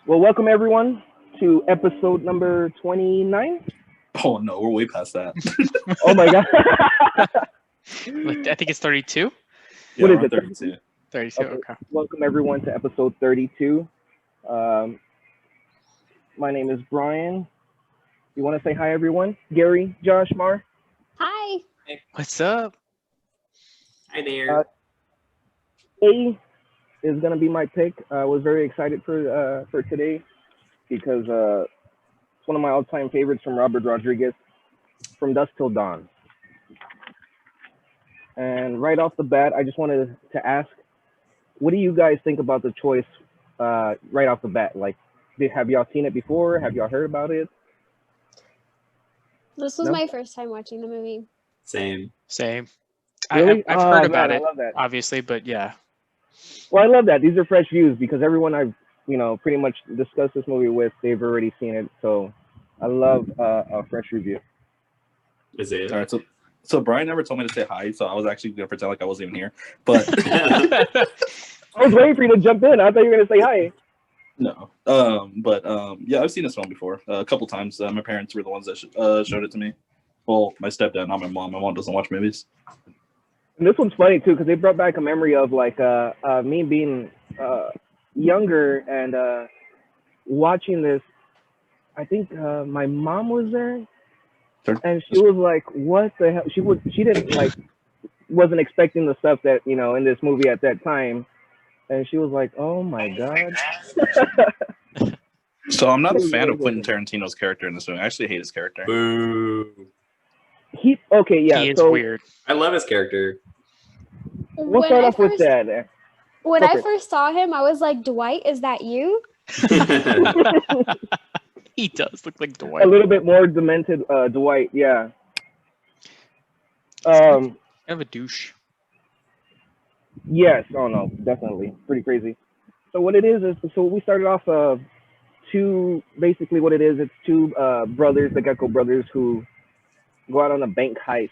Well, welcome everyone to episode number 29. Oh no, we're way past that. Oh my god. Like, I think it's 32. Yeah, What is we're on it? 32. 32. Okay. Okay. Welcome everyone to episode 32. Um, my name is Brian. You want to say hi, everyone? Gary, Josh, Mar. Hi. What's up? Hi Uh, there. A is gonna be my pick. I was very excited for today because it's one of my all-time favorites from Robert Rodriguez, From Dusk Till Dawn. And right off the bat, I just wanted to ask, what do you guys think about the choice right off the bat? Like, have y'all seen it before? Have y'all heard about it? This was No? my first time watching the movie. Same. Same. Really? I've Oh, heard about man, I it, love that. obviously, but yeah. Well, I love that. These are fresh views because everyone I've, pretty much discussed this movie with, they've already seen it. So I love a fresh review. Is it? All right, so Brian never told me to say hi, so I was actually gonna pretend like I wasn't even here. But I was waiting for you to jump in. I thought you were going to say hi. no, yeah, I've seen this film before a couple times. My parents were the ones that showed it to me. Well, my stepdad, not my mom. My mom doesn't watch movies. And this one's funny, too, because they brought back a memory of, like, me being younger and watching this. I think my mom was there. Sure. And she was like, "What the hell?" She didn't like, wasn't expecting the stuff that in this movie at that time, and she was like, "Oh my god." So I'm not a It was fan really of Quentin good. Tarantino's character in this movie. I actually hate his character. Boo. He okay, yeah. He is So weird. I love his character. we'll When start I off with first that. when Go I for it. first saw him, I was like, Dwight, is that you? He does look like A Dwight. little bit more demented, Dwight. Yeah. Kind of a douche. Yes. Oh no, definitely pretty crazy. So what it is so we started off two basically what it is. It's two brothers, the Gecko brothers, who go out on a bank heist,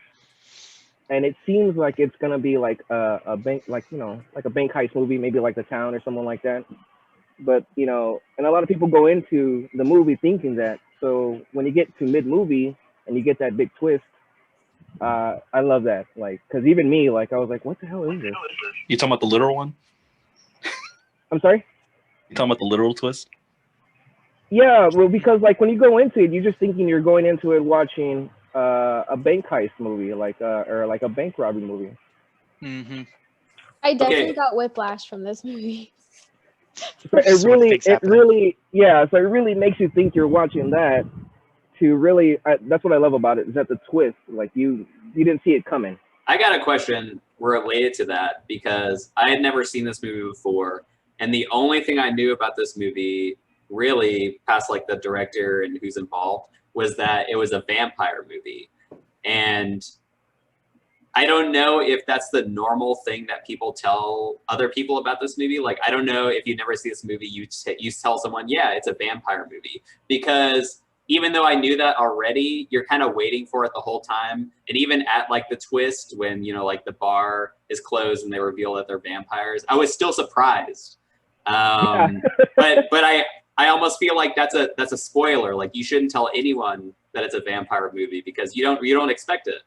and it seems like it's gonna be like a bank, like like a bank heist movie, maybe like The Town or something like that. But and a lot of people go into the movie thinking that. So when you get to mid movie and you get that big twist, I love that. Like, cause even me, like, I was like, what the hell is this? You talking about the literal one? I'm sorry. You talking about the literal twist? Yeah, well, because like when you go into it, you're just thinking you're going into it watching a bank heist movie, like or like a bank robbery movie. Mm-hmm. I definitely Okay. got whiplash from this movie. So it So what really, think's it happening? really, yeah. So it really makes you think you're watching that. To really, that's what I love about it is that the twist, like you didn't see it coming. I got a question related to that because I had never seen this movie before, and the only thing I knew about this movie, really, past like the director and who's involved, was that it was a vampire movie, and I don't know if that's the normal thing that people tell other people about this movie. Like, I don't know if you never see this movie, you tell someone, yeah, it's a vampire movie. Because even though I knew that already, you're kind of waiting for it the whole time. And even at like the twist when, like the bar is closed and they reveal that they're vampires, I was still surprised. Yeah. But I almost feel like that's a spoiler. Like, you shouldn't tell anyone that it's a vampire movie because you don't expect it.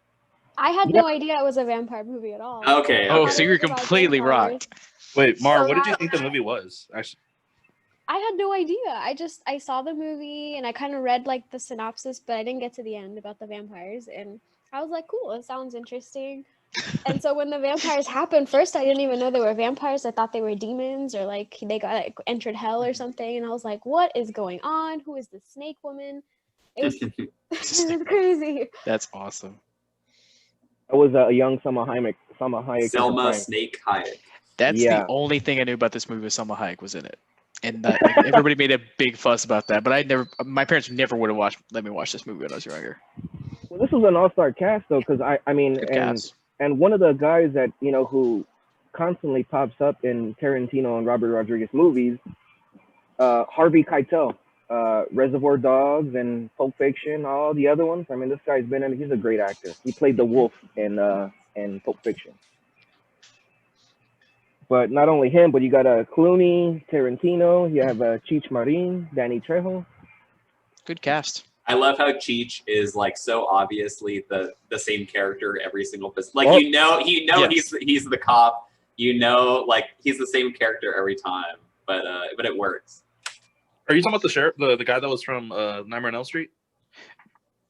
I had Yeah. no idea it was a vampire movie at all. Okay. Oh, I so thought you're it was about completely vampires. rocked. Wait, Mar, So what did you that- think the movie was? Actually, I had no idea. I saw the movie and I kind of read like the synopsis, but I didn't get to the end about the vampires. And I was like, cool, it sounds interesting. And so when the vampires happened, first I didn't even know they were vampires. I thought they were demons or like they got like, entered hell or something. And I was like, what is going on? Who is the snake woman? It was, it was crazy. That's awesome. I was a young Selma Hayek. Selma Hayek. at the Selma time. Snake Hayek. That's Yeah. the only thing I knew about this movie was Selma Hayek was in it. And that, like, everybody made a big fuss about that. But my parents never would have let me watch this movie when I was younger. Well, this was an all-star cast though, because I mean, Good and cast. and one of the guys that who constantly pops up in Tarantino and Robert Rodriguez movies, Harvey Keitel, Reservoir Dogs and Pulp Fiction, all the other ones. I mean, this guy's been in. He's a great actor. He played the wolf in Pulp Fiction. But not only him, but you got Clooney, Tarantino. You have Cheech Marin, Danny Trejo. Good cast. I love how Cheech is like so obviously the same character every single person. Like Oh. you know Yes. he's the cop. You know, like he's the same character every time, but it works. Are you talking about the sheriff, the guy that was from Nightmare on Elm Street?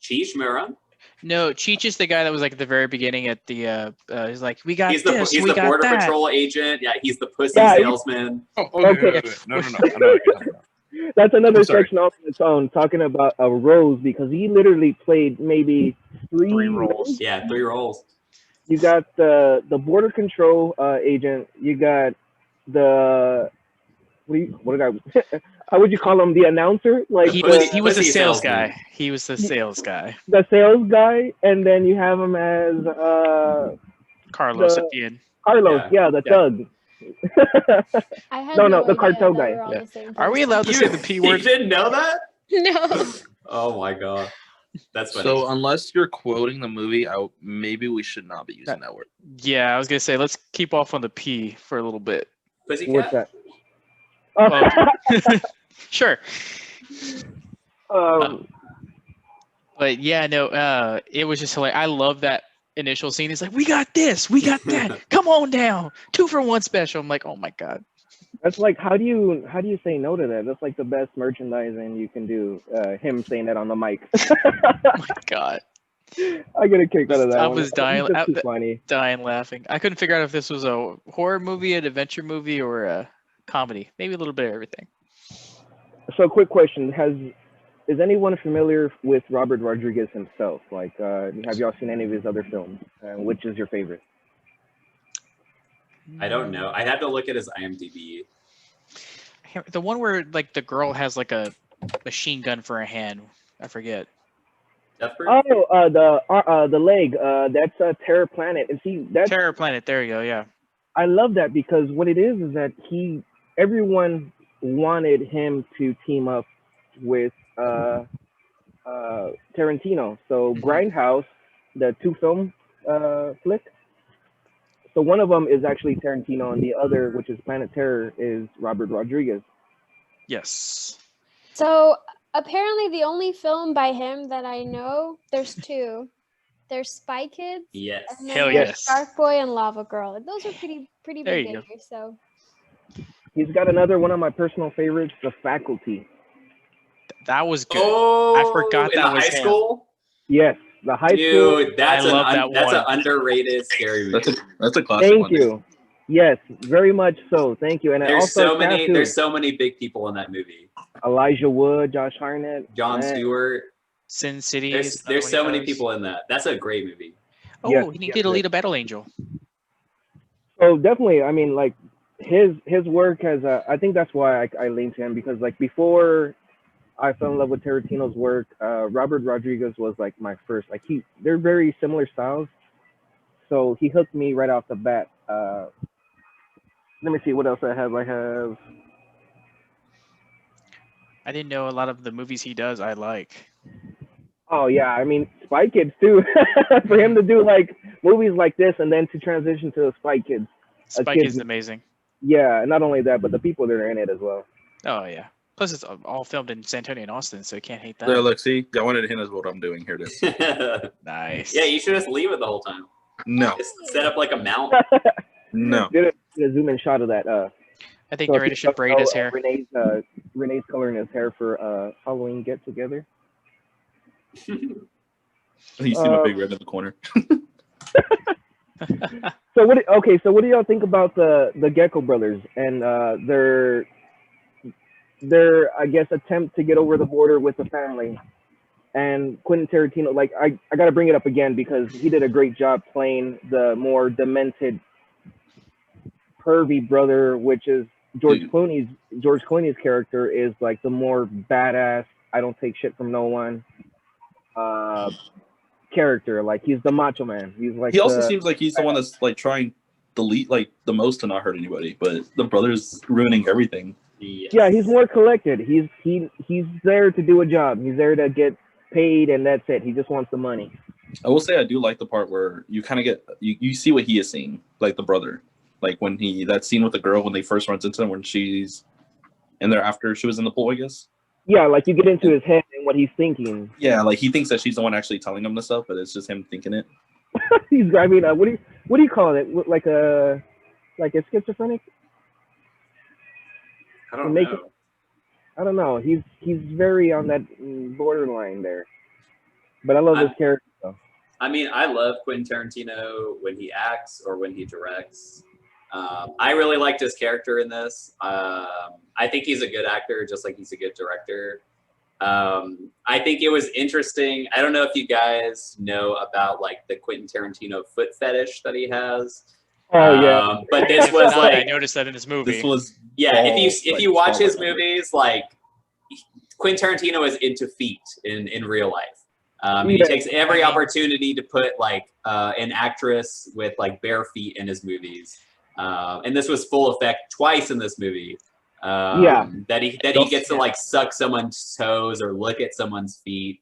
Cheech Marin. No, Cheech is the guy that was like at the very beginning at the. He's like, we got He's this, the we got border that. patrol agent. Yeah, he's the pussy Yeah, salesman. Oh, Okay. No. I know what you're talking about. That's another I'm sorry. section off its own, talking about Rose, because he literally played maybe three roles. Yeah, 3 roles. You got the border control agent. You got the how would you call him? The announcer, like He Pussy- was the pussy sales salesman. guy. He was the sales guy. the sales guy, and then you have him as Carlos The- at the end. Carlos, Yeah. the Yeah. thug. I had No, no, the idea cartel that guy. we're all Yeah. the same Are we person. allowed to say the P word? You didn't know that? No. Oh my god, that's funny. So unless you're quoting the movie, maybe we should not be using that word. Yeah, I was gonna say let's keep off on the P for a little bit. What's Pussycat. that? Sure. Um, But yeah, no, it was just hilarious. I love that initial scene. He's like, we got this, we got that. Come on down. 2 for 1 special. I'm like, oh my God. that's like, how do you say no to that? That's like the best merchandising you can do. Him saying that on the mic. Oh my God. I get a kick out of that. I one. was dying- It's just too funny. Dying laughing. I couldn't figure out if this was a horror movie, an adventure movie, or a comedy. Maybe a little bit of everything. So, quick question: is anyone familiar with Robert Rodriguez himself? Like, have y'all seen any of his other films? And which is your favorite? I don't know. I'd have to look at his IMDb. The one where like the girl has like a machine gun for a hand. I forget. Death Proof? Oh, the leg. That's Terror Planet. And see, that's Terror Planet. There you go. Yeah. I love that because what it is that everyone wanted him to team up with Tarantino. So Mhm. Grindhouse, the 2-film flick. So one of them is actually Tarantino, and the other, which is Planet Terror, is Robert Rodriguez. Yes. So apparently the only film by him that I know, there's 2. There's Spy Kids. Yes. And then Hell there's yes. Shark Boy and Lava Girl. Those are pretty There big you go. hitters. So He's got another one of my personal favorites, The That was good. Oh, I forgot in that the was high him. school. Yes, the high school. Dude, that's I love that that's one. an underrated scary movie. That's a classic Thank one. dude. you. Yes, very much so. Thank you. And it There's also so many. cast There's so many big people in that movie. Elijah Wood, Josh Hartnett, Jon man. Stewart. Sin City. There's is another there's one so he many does. people in that. That's a great movie. Oh, Yes, he yes, did yes. Alita Battle Angel. So definitely, I mean, like his work has. I think that's why I lean to him, because like before I fell in love with Tarantino's work, Robert Rodriguez was like my first. Like they're very similar styles, so he hooked me right off the bat. Let me see what else I have. I didn't know a lot of the movies he does I like. Oh yeah, I mean Spy Kids too. For him to do like movies like this and then to transition to Spy Kids. Spike kid's- is amazing. Yeah, and not only that, but the people that are in it as well. Oh yeah. Plus it's all filmed in San Antonio and Austin, so you can't hate that. There, look, see, I wanted to hint us what I'm doing here. It is. Yeah, Nice. you should just leave it the whole time. No, Just set up like a mount. no. Did a zoom in shot of that. I think So if Narrator you should don't braid his know, hair. Renee's coloring his hair for Halloween get together. You see my big red in the corner. So what do y'all think about the Gecko brothers and their I guess attempt to get over the border with the family? And Quentin Tarantino, like I gotta bring it up again because he did a great job playing the more demented, pervy brother, which is George Dude. Clooney's character is like the more badass, I don't take shit from no one character. Like he's the macho man. He's like He also the- seems like he's the one that's like trying the most to not hurt anybody, but the brother's ruining everything. Yes. Yeah, he's more collected. He's there to do a job. He's there to get paid, and that's it. He just wants the money. I will say I do like the part where you kind of get you see what he is seeing, like the brother. Like when that scene with the girl when they first runs into him when she's in there after she was in the pool, I guess. Yeah, like you get into his head and what he's thinking. Yeah, like he thinks that she's the one actually telling him the stuff, but it's just him thinking it. He's driving. What do you call it? Like a schizophrenic? I don't know. I don't know. He's very on that borderline there. But I love this character though. I mean, I love Quentin Tarantino when he acts or when he directs. I really liked his character in this. I think he's a good actor, just like he's a good director. I think it was interesting. I don't know if you guys know about like the Quentin Tarantino foot fetish that he has. Oh yeah. But this was I like noticed that in this movie. This was if you watch his movies, like Quentin Tarantino is into feet in real life. He takes every opportunity to put like an actress with like bare feet in his movies. And this was full effect twice in this movie. That he gets to like suck someone's toes or look at someone's feet.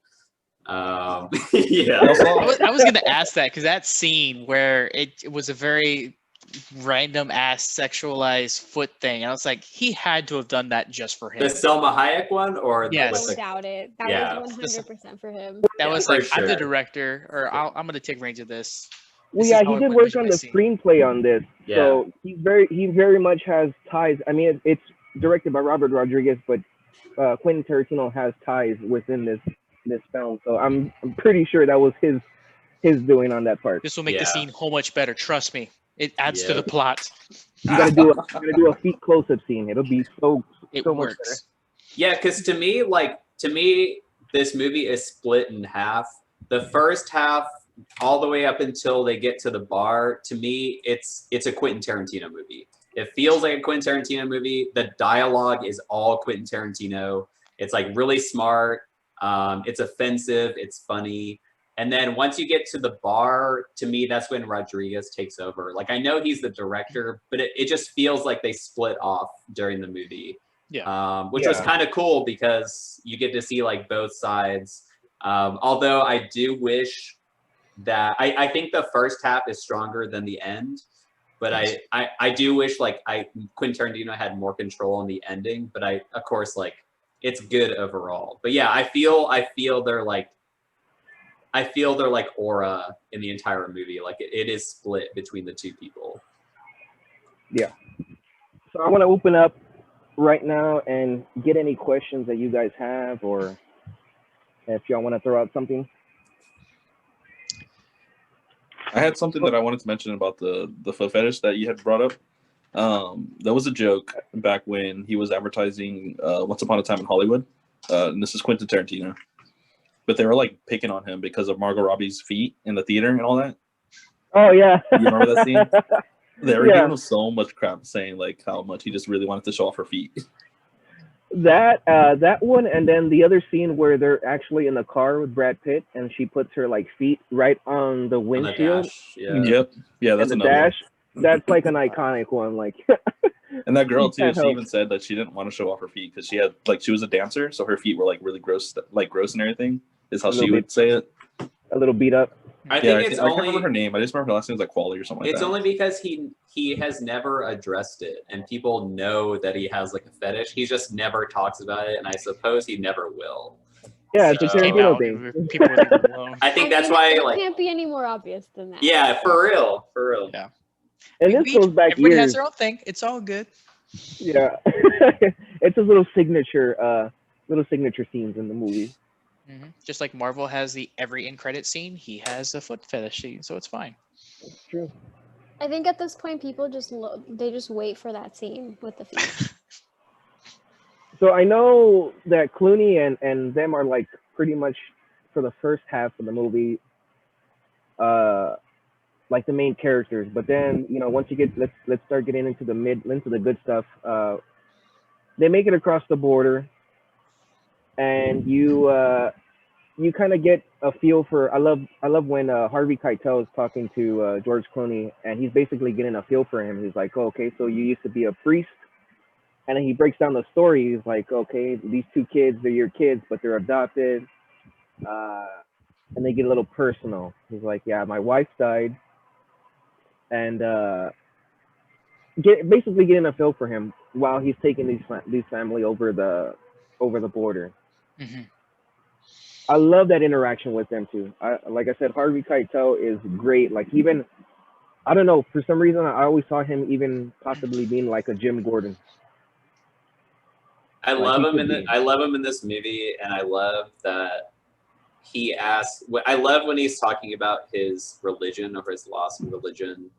I was gonna ask that because that scene where it was a very random ass sexualized foot thing, and I was like, he had to have done that just for him. The Selma Hayek one, or yes, don't doubt it. That was 100% for him. That was like, I'm the director, or I'm gonna take range of this. Well, yeah, he did work on the screenplay on this, so he very much has ties. I mean, it's directed by Robert Rodriguez, but Quentin Tarantino has ties within this film, so I'm pretty sure that was his doing on that part. This will make the scene whole much better. Trust me, it adds to the plot. You gotta do a feet close-up scene. It'll be so works. Much better. Yeah, because to me, this movie is split in half. The first half, all the way up until they get to the bar, to me, it's a Quentin Tarantino movie. It feels like a Quentin Tarantino movie. The dialogue is all Quentin Tarantino. It's like really smart. It's offensive. It's funny. And then once you get to the bar, to me, that's when Rodriguez takes over. Like, I know he's the director, but it just feels like they split off during the movie. Yeah. Which was kind of cool because you get to see like both sides. Although I do wish that I think the first half is stronger than the end. But I do wish like Quentin Tarantino had more control on the ending. But of course like it's good overall. But yeah, I feel their aura in the entire movie. Like it is split between the two people. Yeah. So I want to open up right now and get any questions that you guys have, or if y'all want to throw out something. I had something that I wanted to mention about the foot fetish that you had brought up. That was a joke back when he was advertising Once Upon a Time in Hollywood. And this is Quentin Tarantino. But they were like picking on him because of Margot Robbie's feet in the theater and all that. Oh yeah. You remember that scene? They were giving him so much crap saying like how much he just really wanted to show off her feet. That one, and then the other scene where they're actually in the car with Brad Pitt and she puts her like feet right on the windshield. Yep. Yeah, that's another dash. One. That's like an iconic one. Like and that girl too, she even said that she didn't want to show off her feet because she had she was a dancer, so her feet were like really gross and everything, is how she would say it. A little beat up. I think it's I can't remember her name. I just remember her last name was like Quali or something like that. It's only because he has never addressed it, and people know that he has like a fetish. He just never talks about it, and I suppose he never will. Yeah, it's a Tarantino thing. People would leave him alone. I think that's why it can't be any more obvious than that. Yeah, for real. Yeah. And this goes back everybody years. has their own thing. It's all good. Yeah, it's a little signature scenes in the movie. Mm-hmm. Just like Marvel has the every end credit scene, he has a foot fetish scene, so it's fine. That's true. I think at this point, people just wait for that scene with the feet. So I know that Clooney and them are like pretty much for the first half of the movie, like the main characters. But then once you get let's start getting into the good stuff. They make it across the border, and you kind of get a feel for. I love when Harvey Keitel is talking to George Clooney, and he's basically getting a feel for him. He's like, oh, okay, so you used to be a priest, and then he breaks down the story. He's like, okay, these two kids, they're your kids, but they're adopted, and they get a little personal. He's like, yeah, my wife died, and basically getting a feel for him while he's taking these family over the border. Hmm. I love that interaction with them too. Like I said, Harvey Keitel is great. Like even I don't know, for some reason I always saw him even possibly being like a Jim Gordon. Like he could be. I love him in this movie, and I love that he asks. I love when he's talking about his religion or his lost religion,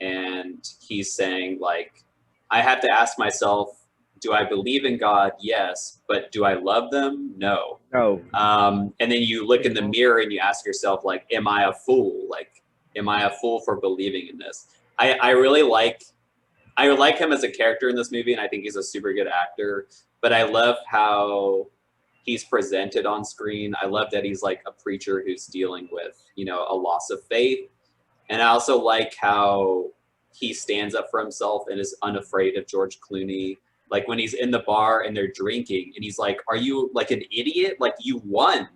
and he's saying like, I have to ask myself, do I believe in God? Yes, but do I love them? No. Oh, And then you look in the mirror and you ask yourself, like, am I a fool? Like, am I a fool for believing in this? I really I like him as a character in this movie, and I think he's a super good actor. But I love how he's presented on screen. I love that he's like a preacher who's dealing with, a loss of faith. And I also like how he stands up for himself and is unafraid of George Clooney. Like when he's in the bar and they're drinking, and he's like, "Are you like an idiot? Like you won,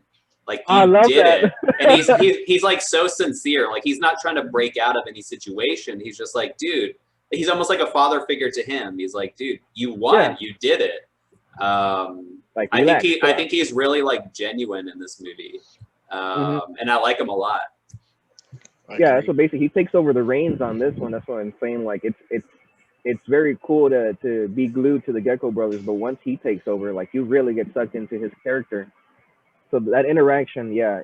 like I you love did that. it." And he's like so sincere. Like he's not trying to break out of any situation. He's just like, dude. He's almost like a father figure to him. He's like, dude, you won, Yeah. you did it. Like I relax, think he's really like genuine in this movie, and I like him a lot. yeah. So basically, he takes over the reins on this one. That's what I'm saying. Like it's very cool to be glued to the Gecko brothers, but once he takes over, like you really get sucked into his character. So that interaction, yeah,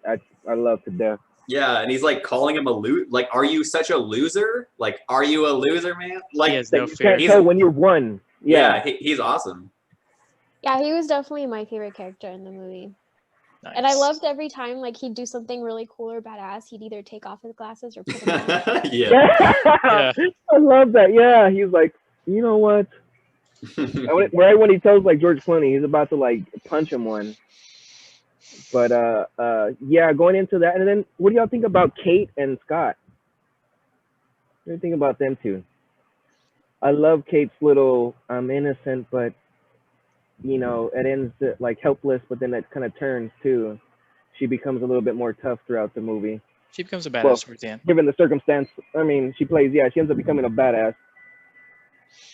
I love to death. Yeah, and he's like calling him a like, are you such a loser? Like, are you a loser, man? Like, He has That no you fear. can't tell when you're one. Yeah. he's awesome. Yeah, he was definitely my favorite character in the movie. Nice. And I loved every time like he'd do something really cool or badass, he'd either take off his glasses or put them on. Yeah. Yeah. I love that. Yeah, he's like, you know what? Right when he tells like George Clooney, he's about to like punch him one. But yeah, going into that, and then what do y'all think about Kate and Scott? What do you think about them two? I love Kate's little I'm innocent, but it ends like helpless, but then it kind of turns too. She becomes a little bit more tough throughout the movie. She becomes a badass Well, towards the end. Given the circumstance, I mean, she ends up becoming a badass.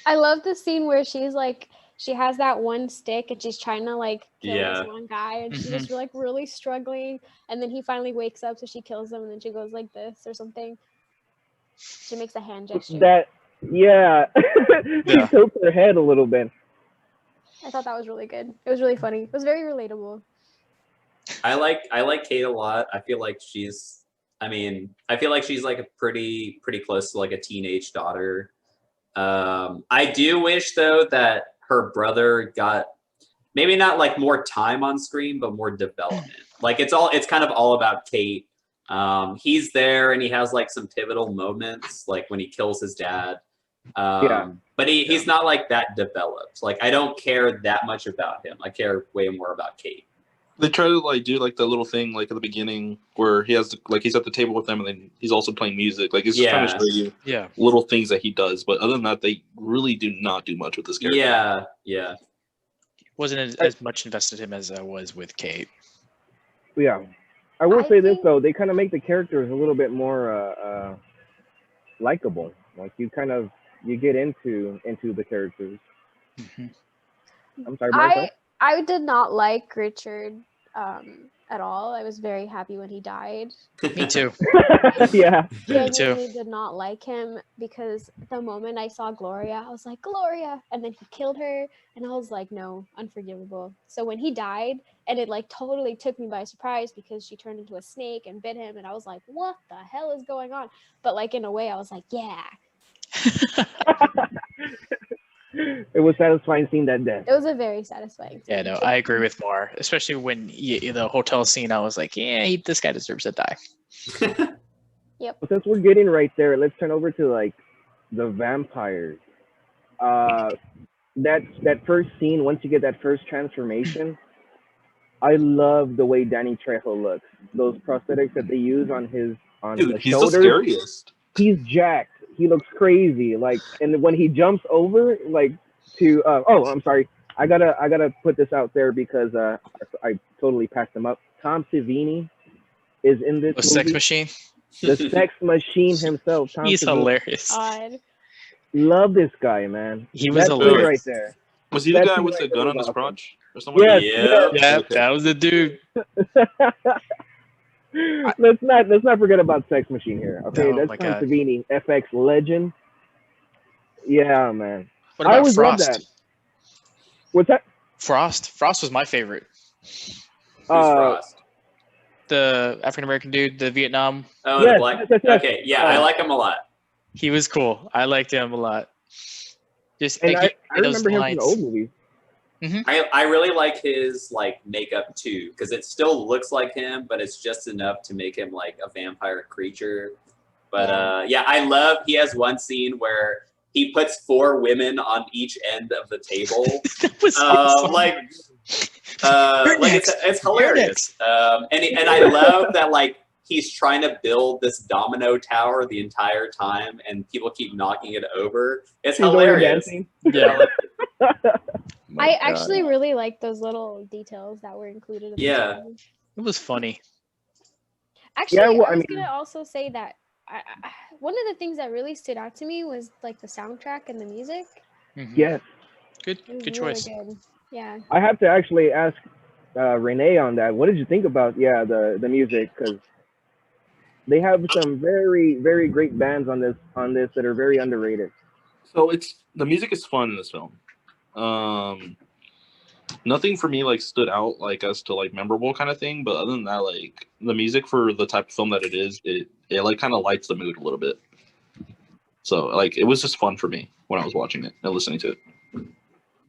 I love the scene where she's like she has that one stick and she's trying to like kill Yeah. this one guy and she's just like really struggling, and then he finally wakes up so she kills him and then she goes like this or something. She makes a hand gesture. Yeah. She Yeah. tilts her head a little bit. I thought that was really good. It was really funny. It was very relatable. I like Kate a lot. I feel like she's like a pretty close to like a teenage daughter. I do wish though that her brother got maybe not like more time on screen, but more development. Like it's kind of all about Kate. He's there and he has like some pivotal moments, like when he kills his dad. But he's not like that developed. Like I don't care that much about him. I care way more about Kate. They try to like do like the little thing like at the beginning where he has like he's at the table with them and then he's also playing music. Like it's just trying to show you little things that he does. But other than that, they really do not do much with this character. Yeah. Wasn't as much invested in him as I was with Kate. Yeah. I will say this though, they kind of make the characters a little bit more likable. Like you get into the characters. Mm-hmm. I'm sorry, Martha? I did not like Richard at all. I was very happy when he died. Me too. Yeah. Me too. I did not like him because the moment I saw Gloria, I was like, Gloria! And then he killed her, and I was like, no, unforgivable. So when he died, and it like totally took me by surprise because she turned into a snake and bit him, and I was like, what the hell is going on? But like in a way, I was like, yeah. It was satisfying seeing that death. It was a very satisfying scene. Yeah, no, I agree with Mar. Especially when the hotel scene, I was like, yeah, this guy deserves to die. Yep. Since we're getting right there, let's turn over to like the vampires. That first scene, once you get that first transformation, I love the way Danny Trejo looks. Those prosthetics that they use on his Dude, he's shoulders. the scariest. He's jacked. He looks crazy. Like, and when he jumps over, like to I'm sorry. I gotta put this out there because I totally passed him up. Tom Savini is in this movie. Sex Machine. The sex machine himself. Tom He's Savini. hilarious. God. Love this guy, man. He was That scene hilarious. right there. Was he the That guy scene with right the there gun was on his awesome. crotch or something? Yes, Yeah. Yeah, Okay. that was the dude. let's not forget about Sex Machine here. Okay, Oh that's my Tom God. Savini, FX legend. Yeah, man. What I about always loved Frost? that. What's that? Frost was my favorite. Who's Uh, Frost? The African American dude, the Vietnam. Oh, yes, the black. yes. Okay, yeah, I like him a lot. He was cool. I liked him a lot. Just And like, I those remember him from lines. the old movies. I really like his like makeup too, because it still looks like him, but it's just enough to make him like a vampire creature. But yeah, I love. He has one scene where he puts 4 women on each end of the table. That was awesome. Like next. it's hilarious. And I love that like he's trying to build this domino tower the entire time, and people keep knocking it over. It's He's over hilarious. dancing. Yeah. I actually really like those little details that were included in Yeah. the movie. It was funny. Actually, Yeah, well, I I was mean- gonna also say that one of the things that really stood out to me was like the soundtrack and the music. Mhm. Yes, Good It was good really choice. good. Yeah. I have to actually ask Renee on that. What did you think about the music? Because they have some very very great bands on this that are very underrated. So the music is fun in this film. Nothing for me like stood out like as to like memorable kind of thing, but other than that, like the music for the type of film that it is, it like kind of lights the mood a little bit. So like it was just fun for me when I was watching it and listening to it.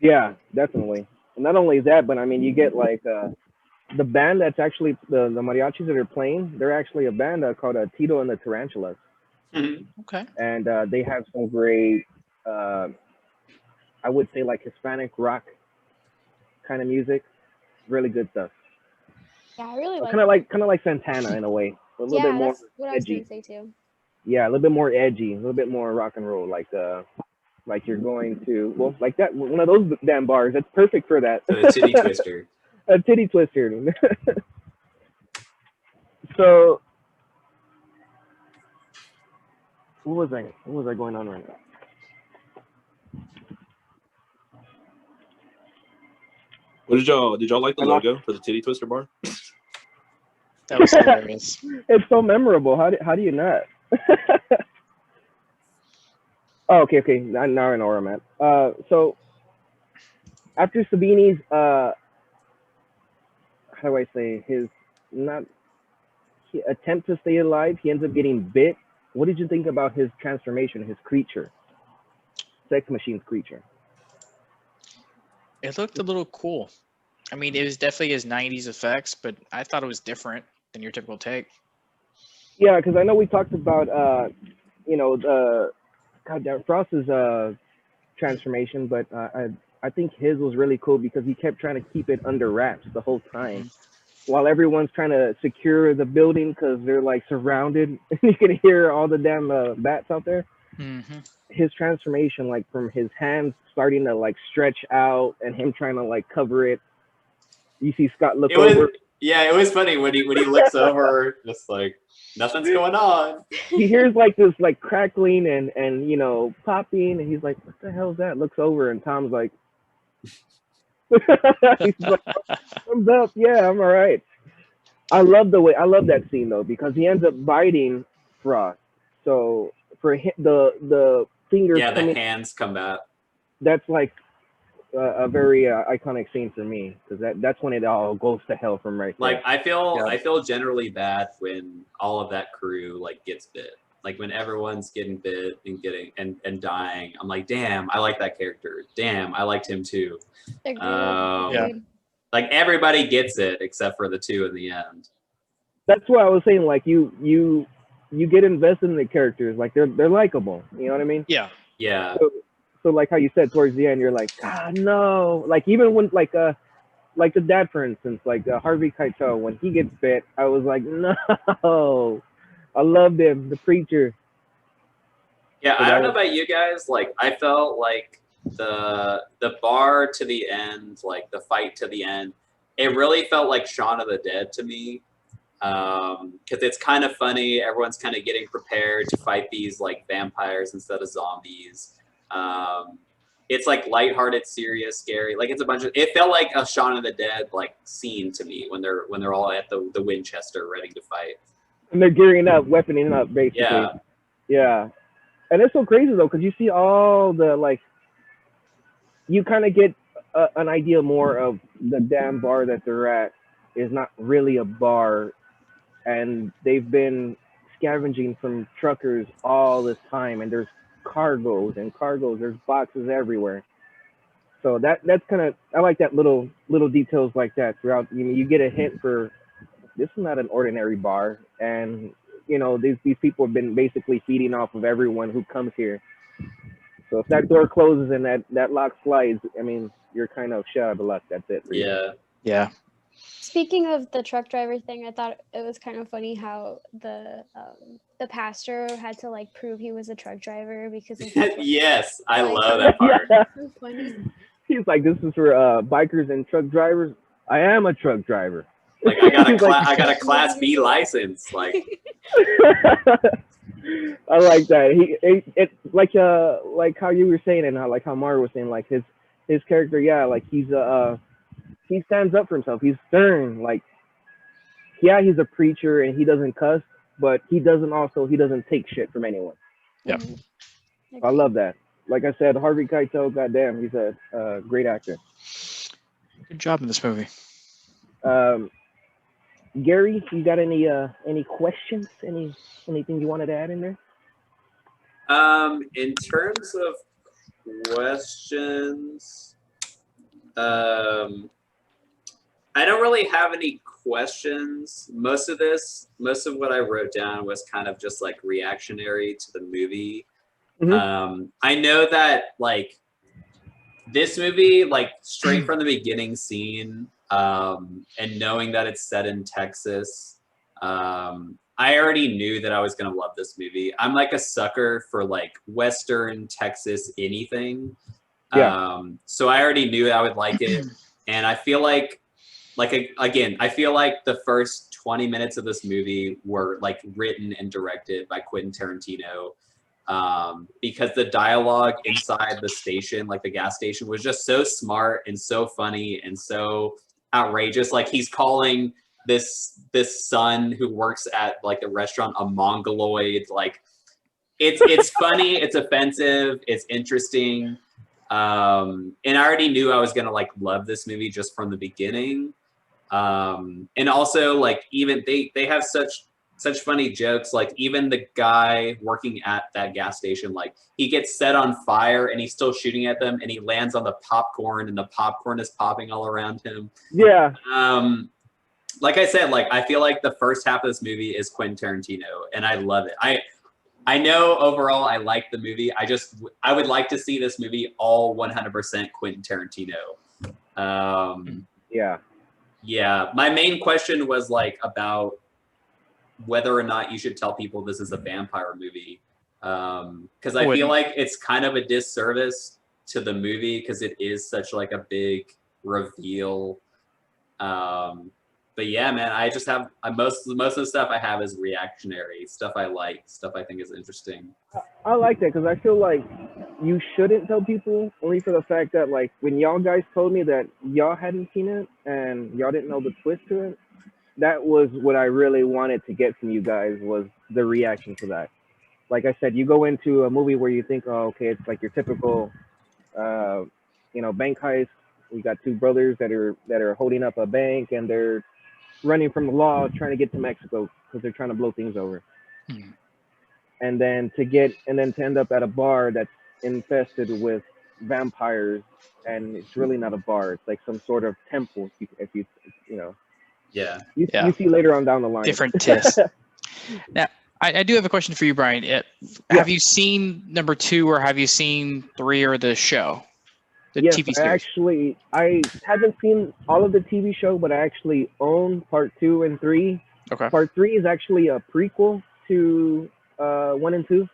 Yeah, definitely. And not only that, but I mean, you get like the band that's actually the mariachis that are playing. They're actually a band called Tito and the Tarantulas, Mhm. Okay. and they have some great, I would say like Hispanic rock kind of music. Really good stuff. Yeah, I really like. Kind of like Santana in a way. A little Yeah, bit more that's what I was edgy. gonna say too. Yeah, a little bit more edgy, a little bit more rock and roll, like you're going to like that one of those damn bars. That's perfect for that. The titty twister. A titty twister. So what was I going on right now? What did y'all like the I lost- logo for the titty twister bar? That was hilarious. It's so memorable. How do you not? Oh, okay. Now I know where I'm at. So after Sabini's, how do I say, his not attempt to stay alive, he ends up getting bit. What did you think about his transformation, his creature, Sex Machine's creature? It looked a little cool. I mean, it was definitely his 90s effects, but I thought it was different than your typical take. Yeah, because I know we talked about, goddamn Frost's transformation, but I think his was really cool because he kept trying to keep it under wraps the whole time, while everyone's trying to secure the building because they're like surrounded. You can hear all the damn bats out there. Mm-hmm. His transformation, like from his hands starting to like stretch out and him trying to like cover it. You see Scott look over. It was funny when he looks over, just like nothing's going on. He hears like this like crackling and popping, and he's like, "What the hell is that?" Looks over, and Tom's like, he's like, "I'm up, yeah, I'm all right." I love that scene though because he ends up biting Frost. So for him, the fingers Yeah, the coming, hands come back. that's like a very iconic scene for me because that's when it all goes to hell from right there. Like I feel generally bad when all of that crew like gets bit. Like when everyone's getting bit and getting and dying, I'm like, damn, I like that character. Damn, I liked him too. Agreed, Yeah. agreed. Like everybody gets it except for the 2 in the end. That's what I was saying. Like you get invested in the characters. Like they're likable. You know what I mean? Yeah. Yeah. So like how you said towards the end, you're like, God no. Like even when like the dad, for instance, like Harvey Keitel, when he gets bit, I was like, no. I loved him, the preacher. Yeah, So I that don't know was- about you guys. Like, I felt like the bar to the end, like the fight to the end, it really felt like Shaun of the Dead to me. Because it's kind of funny. Everyone's kind of getting prepared to fight these like vampires instead of zombies. It's like lighthearted, serious, scary. Like it's a bunch of. It felt like a Shaun of the Dead like scene to me when they're all at the Winchester ready to fight. And they're gearing up, weaponing up, basically. Yeah. Yeah. And it's so crazy though, because you see all the like, you kind of get an idea more of the damn bar that they're at is not really a bar, and they've been scavenging from truckers all this time, and there's cargoes and cargoes, there's boxes everywhere. So that's kind of, I like that little details like that throughout. You get a hint for this is not an ordinary bar, and these people have been basically feeding off of everyone who comes here. So if that door closes and that lock slides, I mean, you're kind of shut out of luck. That's it for you. Yeah. Yeah. Speaking of the truck driver thing, I thought it was kind of funny how the pastor had to like prove he was a truck driver because he Yes, I Like- love that part. Yeah. so funny. He's like, this is for bikers and truck drivers. I am a truck driver. Like I got a He's like- I got a Class B license. Like I like that. It like how you were saying and how Mario was saying, like his character, yeah, like he stands up for himself. He's stern. Like, yeah, he's a preacher and he doesn't cuss, but he doesn't take shit from anyone. Yeah. Mhm. I love that. Like I said, Harvey Keitel, goddamn, he's a great actor. Good job in this movie. Gary, you got any questions? Anything you wanted to add in there? in terms of questions, I don't really have any questions. Most of what I wrote down was kind of just like reactionary to the movie. Mhm. I know that like this movie, like straight from the beginning scene, and knowing that it's set in Texas, I already knew that I was gonna love this movie. I'm like a sucker for like Western Texas anything. Yeah. So I already knew I would like it, and I feel like again, I feel like the first 20 minutes of this movie were like written and directed by Quentin Tarantino. Because the dialogue inside the station, like the gas station, was just so smart and so funny and so outrageous. Like he's calling this son who works at like the restaurant a mongoloid. Like it's funny, it's offensive, it's interesting. And I already knew I was gonna like love this movie just from the beginning. And also like even they have such funny jokes. Like even the guy working at that gas station, like he gets set on fire and he's still shooting at them and he lands on the popcorn and the popcorn is popping all around him. Yeah. Like I said, like I feel like the first half of this movie is Quentin Tarantino and I love it. I know overall I like the movie. I would like to see this movie all 100% Quentin Tarantino. Yeah. Yeah, my main question was like about whether or not you should tell people this is a vampire movie. Because I feel like it's kind of a disservice to the movie because it is such like a big reveal. But yeah, man, I just have most of the stuff I have is reactionary stuff. I like stuff I think is interesting. I like that because I feel like you shouldn't tell people, only for the fact that like when y'all guys told me that y'all hadn't seen it and y'all didn't know the twist to it, that was what I really wanted to get from you guys, was the reaction to that. Like I said, you go into a movie where you think, oh, okay, it's like your typical, bank heist. We got two brothers that are holding up a bank and they're running from the law, trying to get to Mexico because they're trying to blow things over. Hmm. And then to end up at a bar that's infested with vampires, and it's really not a bar. It's like some sort of temple. If you Yeah. you see later on down the line. Different twist. Now, I do have a question for you, Brian. Have you seen number 2 or have you seen 3 or the show? The Yes, TV series? I haven't seen all of the TV show, but I actually own part 2 and 3. Okay. Part 3 is actually a prequel to 1 and 2.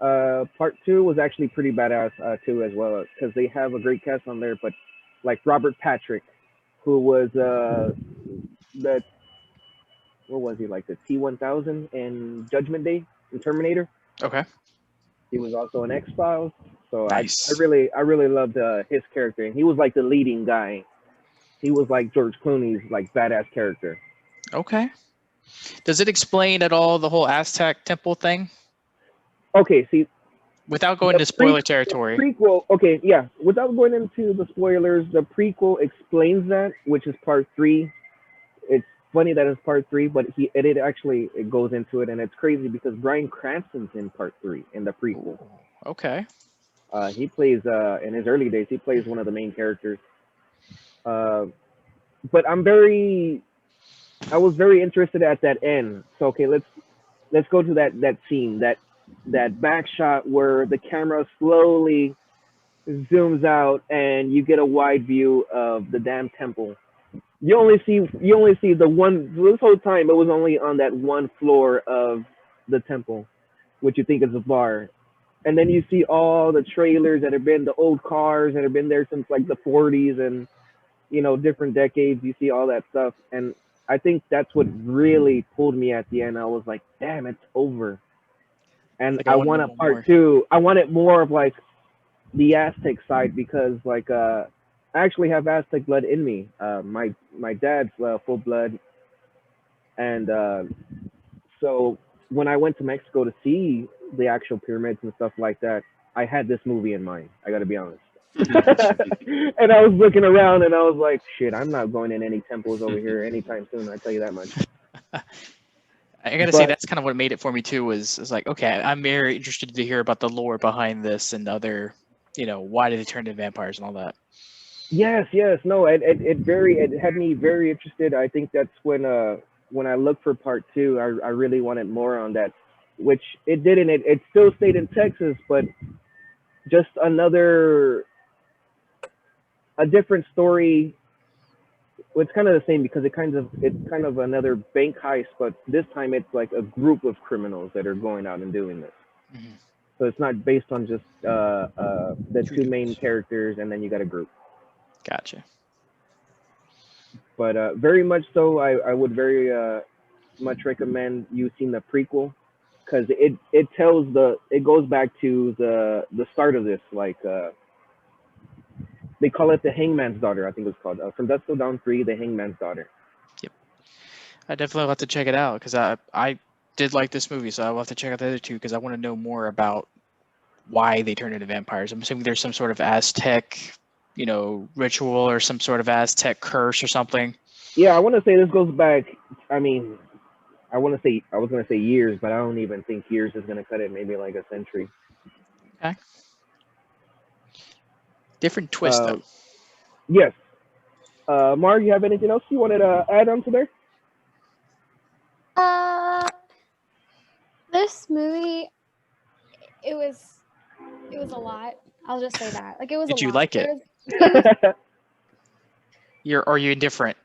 Part 2 was actually pretty badass too as well, because they have a great cast on there. But like Robert Patrick, who was what was he, like the T-1000 in Judgment Day in Terminator? Okay. He was also in X-Files. So Nice. I really loved his character, and he was like the leading guy. He was like George Clooney's like badass character. Okay. Does it explain at all the whole Aztec temple thing Okay, see, without going the into spoiler territory? prequel. Okay, yeah. Without going into the spoilers, the prequel explains that, which is part 3. It's funny that it's part 3, but it actually it goes into it, and it's crazy because Bryan Cranston's in part 3 in the prequel. Ooh, okay. He plays in his early days. He plays one of the main characters. But I was very interested at that end. So okay, let's go to that scene, that back shot where the camera slowly zooms out and you get a wide view of the damn temple. You only see the one. This whole time it was only on that one floor of the temple, which you think is a bar, and then you see all the trailers that have been the old cars that have been there since like the 40s and different decades. You see all that stuff, and I think that's what really pulled me at the end. I was like, damn, it's over, and Like I want want to a know part more. 2. I want it more of like the Aztec side because like I actually have Aztec blood in me. My dad's full blood, and so when I went to Mexico to see the actual pyramids and stuff like that, I had this movie in mind. I got to be honest. And I was looking around and I was like, shit, I'm not going in any temples over here anytime soon. I tell you that much. I gotta say But that's kind of what made it for me too. Was like, okay, I'm very interested to hear about the lore behind this and other, why did they turn into vampires and all that. yes, no, it had me very interested. I think that's when I looked for part 2, I really wanted more on that, which it didn't. It still stayed in Texas, but just a different story. It's kind of the same because it's kind of another bank heist, but this time it's like a group of criminals that are going out and doing this. Mhm. So it's not based on just the Two two main dudes. characters and then you got a group. Gotcha. But very much so, I would very much recommend you seeing the prequel because it goes back to the start of this, like they call it the Hangman's Daughter. I think it's called From Dusk Till Dawn 3, the Hangman's Daughter. Yep. I definitely have to check it out because I did like this movie, so I'll have to check out the other two because I want to know more about why they turned into vampires. I'm assuming there's some sort of Aztec, ritual or some sort of Aztec curse or something. Yeah, I want to say this goes back. I mean, I was gonna say years, but I don't even think years is gonna cut it. Maybe like a century. Okay. Different twist though. Yes. Mark, you have anything else you wanted to add on to there? This movie, it was a lot. I'll just say that. Like it was Did a you lot. like it? Are you indifferent?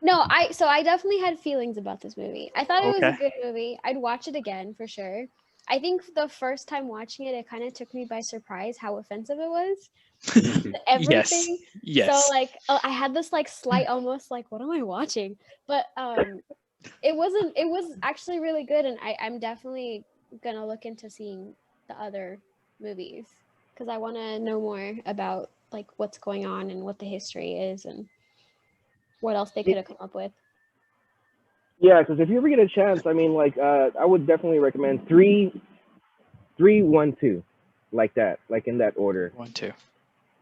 No, I definitely had feelings about this movie. I thought it was a Okay. good movie. I'd watch it again for sure. I think the first time watching it, it kind of took me by surprise how offensive it was. Everything. Yes. So like I had this like slight almost like what am I watching? But it was actually really good, and I'm definitely gonna look into seeing the other movies because I want to know more about like what's going on and what the history is and what else they could have come up with. Yeah, because if you ever get a chance, I mean, like, I would definitely recommend 3, 3, 1, 2, like that, like in that order. 1, 2.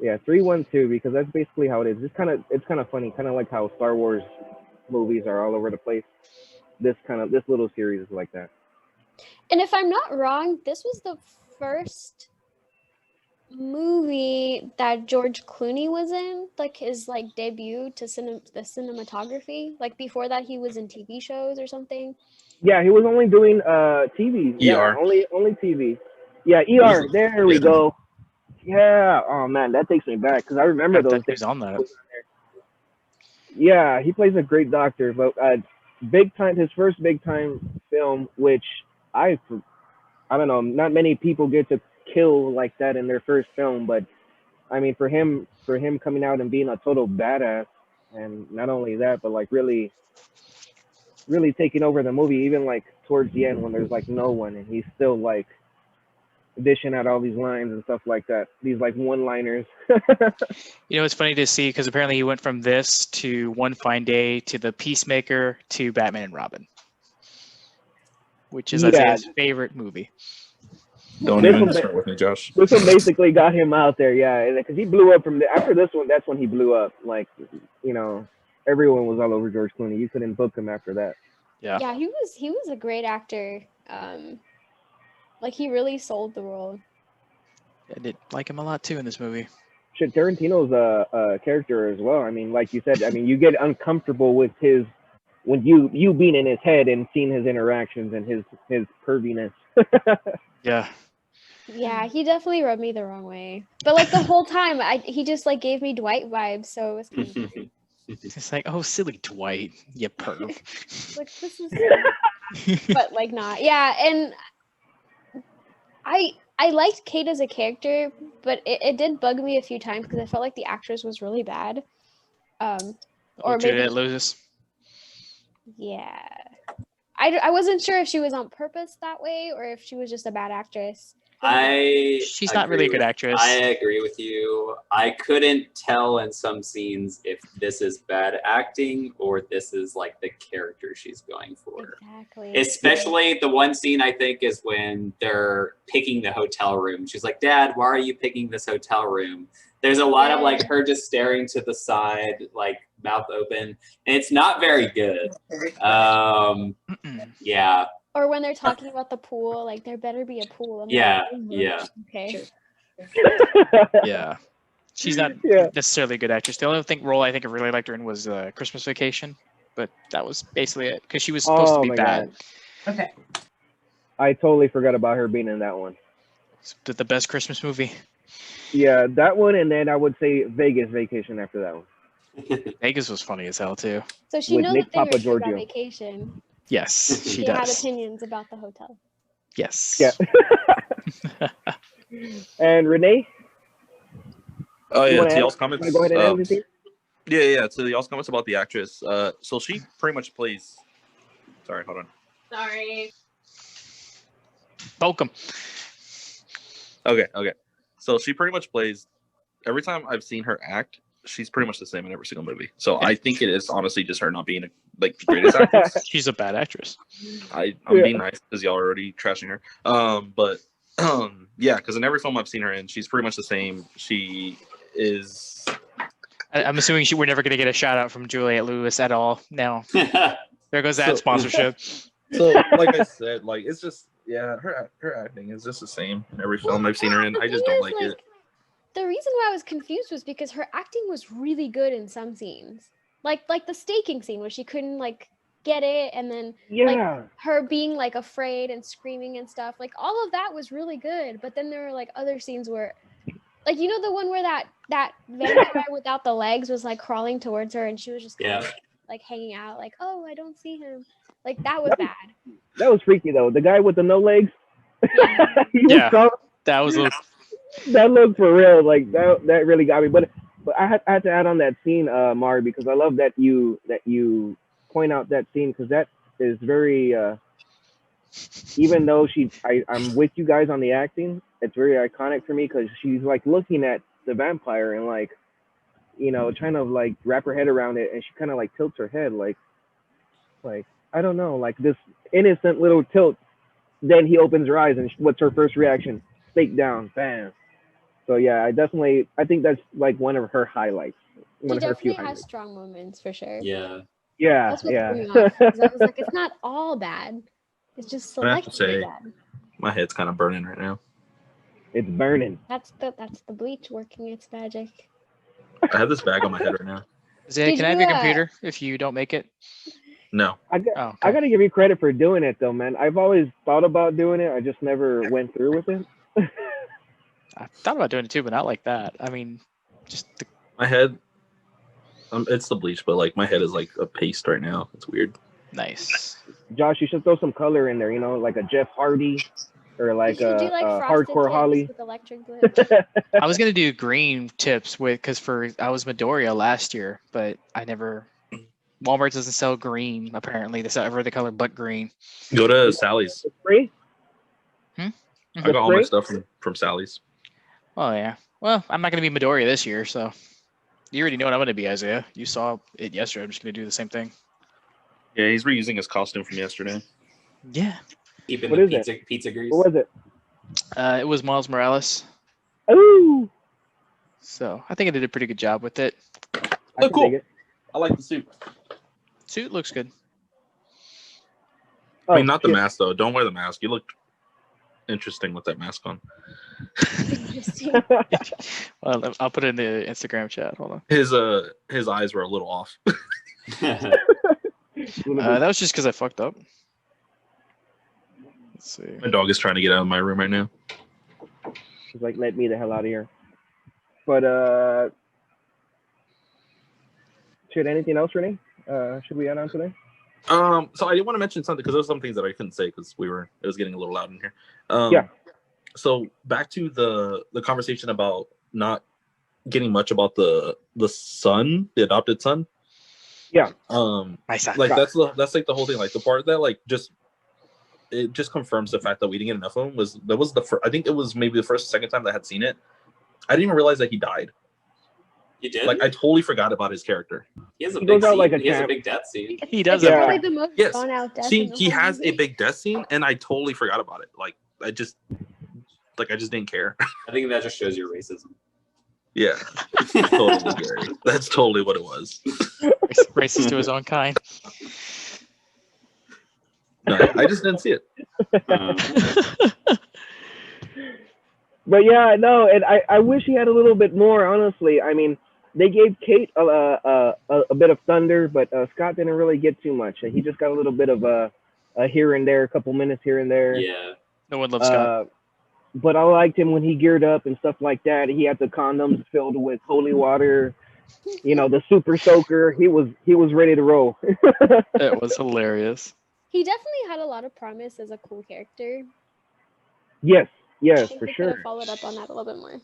Yeah, 3, 1, 2, because that's basically how it is. It's kind of funny, kind of like how Star Wars movies are all over the place. This little series is like that. And if I'm not wrong, this was the first movie that George Clooney was in, like his like debut to the cinematography. Like before that, he was in TV shows or something. Yeah, he was only doing TV. Yeah, ER. only TV. Yeah, was ER. the- There we yeah. go. Yeah. Oh man, that takes me back because I remember I those thought he days. was on that. Yeah, he plays a great doctor, but big time, his first big time film, which I don't know, not many people get to kill like that in their first film, but I mean, for him coming out and being a total badass, and not only that, but like really, really taking over the movie, even like towards the end when there's like no one, and he's still like dishing out all these lines and stuff like that. These like one-liners. It's funny to see because apparently he went from this to One Fine Day to The Peacemaker to Batman and Robin, which is Isaiah's favorite movie. Don't This even one- start with me, Josh. This one basically got him out there, yeah, because he blew up after this one. That's when he blew up. Like, everyone was all over George Clooney. You couldn't book him after that. Yeah, he was a great actor. Like he really sold the role. I did like him a lot too in this movie. Shit, Tarantino's a character as well. I mean, like you said, I mean, you get uncomfortable with when you being in his head and seeing his interactions and his perviness. Yeah. Yeah, he definitely rubbed me the wrong way. But like the whole time, he just like gave me Dwight vibes, so it was kind of funny. It's like, oh, silly Dwight, you perv. Like this is silly. But like not. Yeah, and I liked Kate as a character, but it did bug me a few times because I felt like the actress was really bad. Or maybe Juliette Lewis. yeah. I wasn't sure if she was on purpose that way or if she was just a bad actress. She's not really a good actress. I agree with you. I couldn't tell in some scenes if this is bad acting or this is like the character she's going for. Exactly. Especially the one scene I think is when they're picking the hotel room. She's like, "Dad, why are you picking this hotel room?" There's a lot of like her just staring to the side, like mouth open, and it's not very good. Yeah. Or when they're talking about the pool, like there better be a pool. I'm Yeah, like, yeah. Okay. Yeah. She's not necessarily a good actress. The only role I think I really liked her in was Christmas Vacation, but that was basically it because she was supposed to be bad. God. Okay. I totally forgot about her being in that one. It's the best Christmas movie. Yeah, that one, and then I would say Vegas Vacation after that one. Vegas was funny as hell too. So she With knows Nick that they were Papagiorgio. on vacation. Yes, she had does. opinions about the hotel. Yes. Yeah. And Renee? Oh You yeah, wanna to add- y'all's comments. wanna go ahead and add anything? Yeah. To y'all's comments about the actress. So she pretty much plays. Sorry, hold on. Sorry. Welcome. Okay. So she pretty much plays. Every time I've seen her act, she's pretty much the same in every single movie. So I think it is honestly just her not being the greatest actress. She's a bad actress. I'm being nice because y'all are already trashing her. But yeah, because in every film I've seen her in, she's pretty much the same. She is. I'm assuming we're never going to get a shout out from Juliette Lewis at all. No. There goes that sponsorship. So, like I said, like it's just her acting is just the same in every film I've seen her in. I just don't like it. The reason why I was confused was because her acting was really good in some scenes, like the staking scene where she couldn't like get it, and then like her being like afraid and screaming and stuff. Like all of that was really good, but then there were like other scenes where, like the one where that vampire without the legs was like crawling towards her, and she was just kind of like hanging out, like, oh, I don't see him. Like that was bad. That was freaky though. The guy with the no legs. That was. That looked for real. Like that really got me. But I had to add on that scene, Mari, because I love that you point out that scene because that is very. Even though I'm with you guys on the acting, it's very iconic for me because she's like looking at the vampire and like, trying to like wrap her head around it, and she kind of like tilts her head like I don't know, like this innocent little tilt. Then he opens her eyes, and what's her first reaction? Stake down, bam. So yeah, I think that's like one of her highlights. She definitely has strong moments for sure. Yeah. That's what threw me off, 'cause I was like, it's not all bad. It's just selectively bad. My head's kind of burning right now. It's burning. That's the bleach working its magic. I have this bag on my head right now. Zay, can I have your computer if you don't make it? No. I got to give you credit for doing it though, man. I've always thought about doing it. I just never went through with it. I thought about doing it too, but not like that. I mean, just my head. It's the bleach, but like my head is like a paste right now. It's weird. Nice. Josh, you should throw some color in there. Like a Jeff Hardy or like a hardcore Holly. With electric glitch. I was gonna do green tips because I was Midoriya last year, but I never. Walmart doesn't sell green. Apparently, they sell every other color but green. Go to Sally's. It's free. I The got all my spray? stuff from Sally's. Oh yeah. Well, I'm not gonna be Midoriya this year, so you already know what I'm gonna be, Isaiah. You saw it yesterday. I'm just gonna do the same thing. Yeah, he's reusing his costume from yesterday. Yeah. Keeping What the is it? pizza grease. What was it? It was Miles Morales, Ooh, so I think I did a pretty good job with it. I Oh, can cool. dig it. I like the suit. Suit looks good. Oh, I mean, not the shit. mask though. Don't wear the mask. You looked interesting with that mask on. Interesting. Well, I'll put it in the Instagram chat. Hold on. His eyes were a little off. Little bit. That was just because I fucked up. Let's see. My dog is trying to get out of my room right now. She's like, let me the hell out of here. But shit, anything else, Renee? Should we add on today? So I did want to mention something because there were some things that I couldn't say because it was getting a little loud in here. Yeah. So back to the conversation about not getting much about the son, the adopted son. Yeah. My son. Like that's like the whole thing. Like the part that like it just confirms the fact that we didn't get enough of him was the first. I think it was maybe the first, second time that I had seen it. I didn't even realize that he died. You did? Like I totally forgot about his character. he has a He big goes out scene. like a He has a champ. big death scene. He does It's have- probably the most Yes. drawn out death. See, in the he whole has a movie. big death scene, and I totally forgot about it. Like I just didn't care. I think that just shows your racism. Yeah, totally, Gary. That's totally what it was. Racist to his own kind. No, I just didn't see it. But yeah, no, and I wish he had a little bit more. Honestly, I mean, they gave Kate a bit of thunder, but Scott didn't really get too much. He just got a little bit of a here and there, a couple minutes here and there. Yeah. No one loves Scott. But I liked him when he geared up and stuff like that. He had the condoms filled with holy water, the super soaker. He was ready to roll. It was hilarious. He definitely had a lot of promise as a cool character. Yes, I think for they could sure. have followed up on that a little bit more.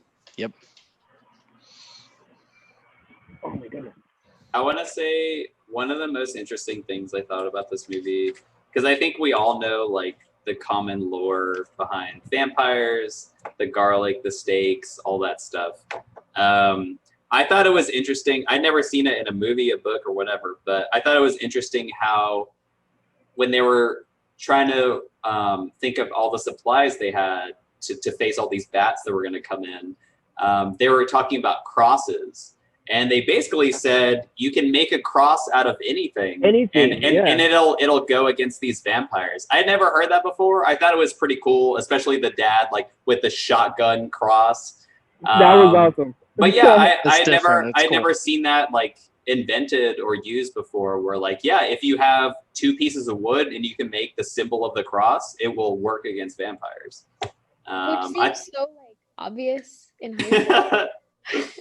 Oh my goodness. I want to say one of the most interesting things I thought about this movie, because I think we all know like the common lore behind vampires, the garlic, the stakes, all that stuff. I thought it was interesting. I'd never seen it in a movie, a book, or whatever, but I thought it was interesting how when they were trying to think of all the supplies they had to face all these bats that were going to come in, they were talking about crosses. And they basically said you can make a cross out of anything, Anything, and it'll go against these vampires. I had never heard that before. I thought it was pretty cool, especially the dad like with the shotgun cross. That was awesome. But yeah, It's I different. It's cool. never seen that like invented or used before. Where like if you have two pieces of wood and you can make the symbol of the cross, it will work against vampires. Which seems so like obvious in hindsight.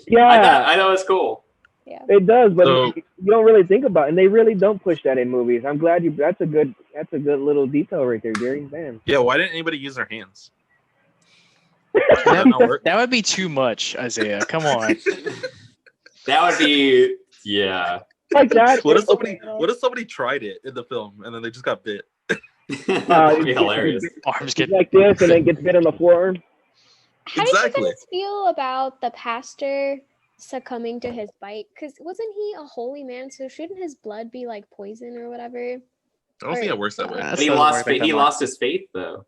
Yeah, I thought it was cool. Yeah. it does, but So- you don't really think about it, and they really don't push that in movies. I'm glad you. That's a good little detail right there, Gary. Man. Yeah, why didn't anybody use their hands? Did that not work? That would be too much, Isaiah. Come on. That would be Like that. What it- if somebody tried it in the film and then they just got bit? That would be hilarious. Arms It's get like this, and then gets bit on the forearm. How Exactly. did you guys feel about the pastor succumbing to his bite? Because wasn't he a holy man? So shouldn't his blood be like poison or whatever? I don't think it works that way. That But he doesn't lost work like that he much. lost his faith though.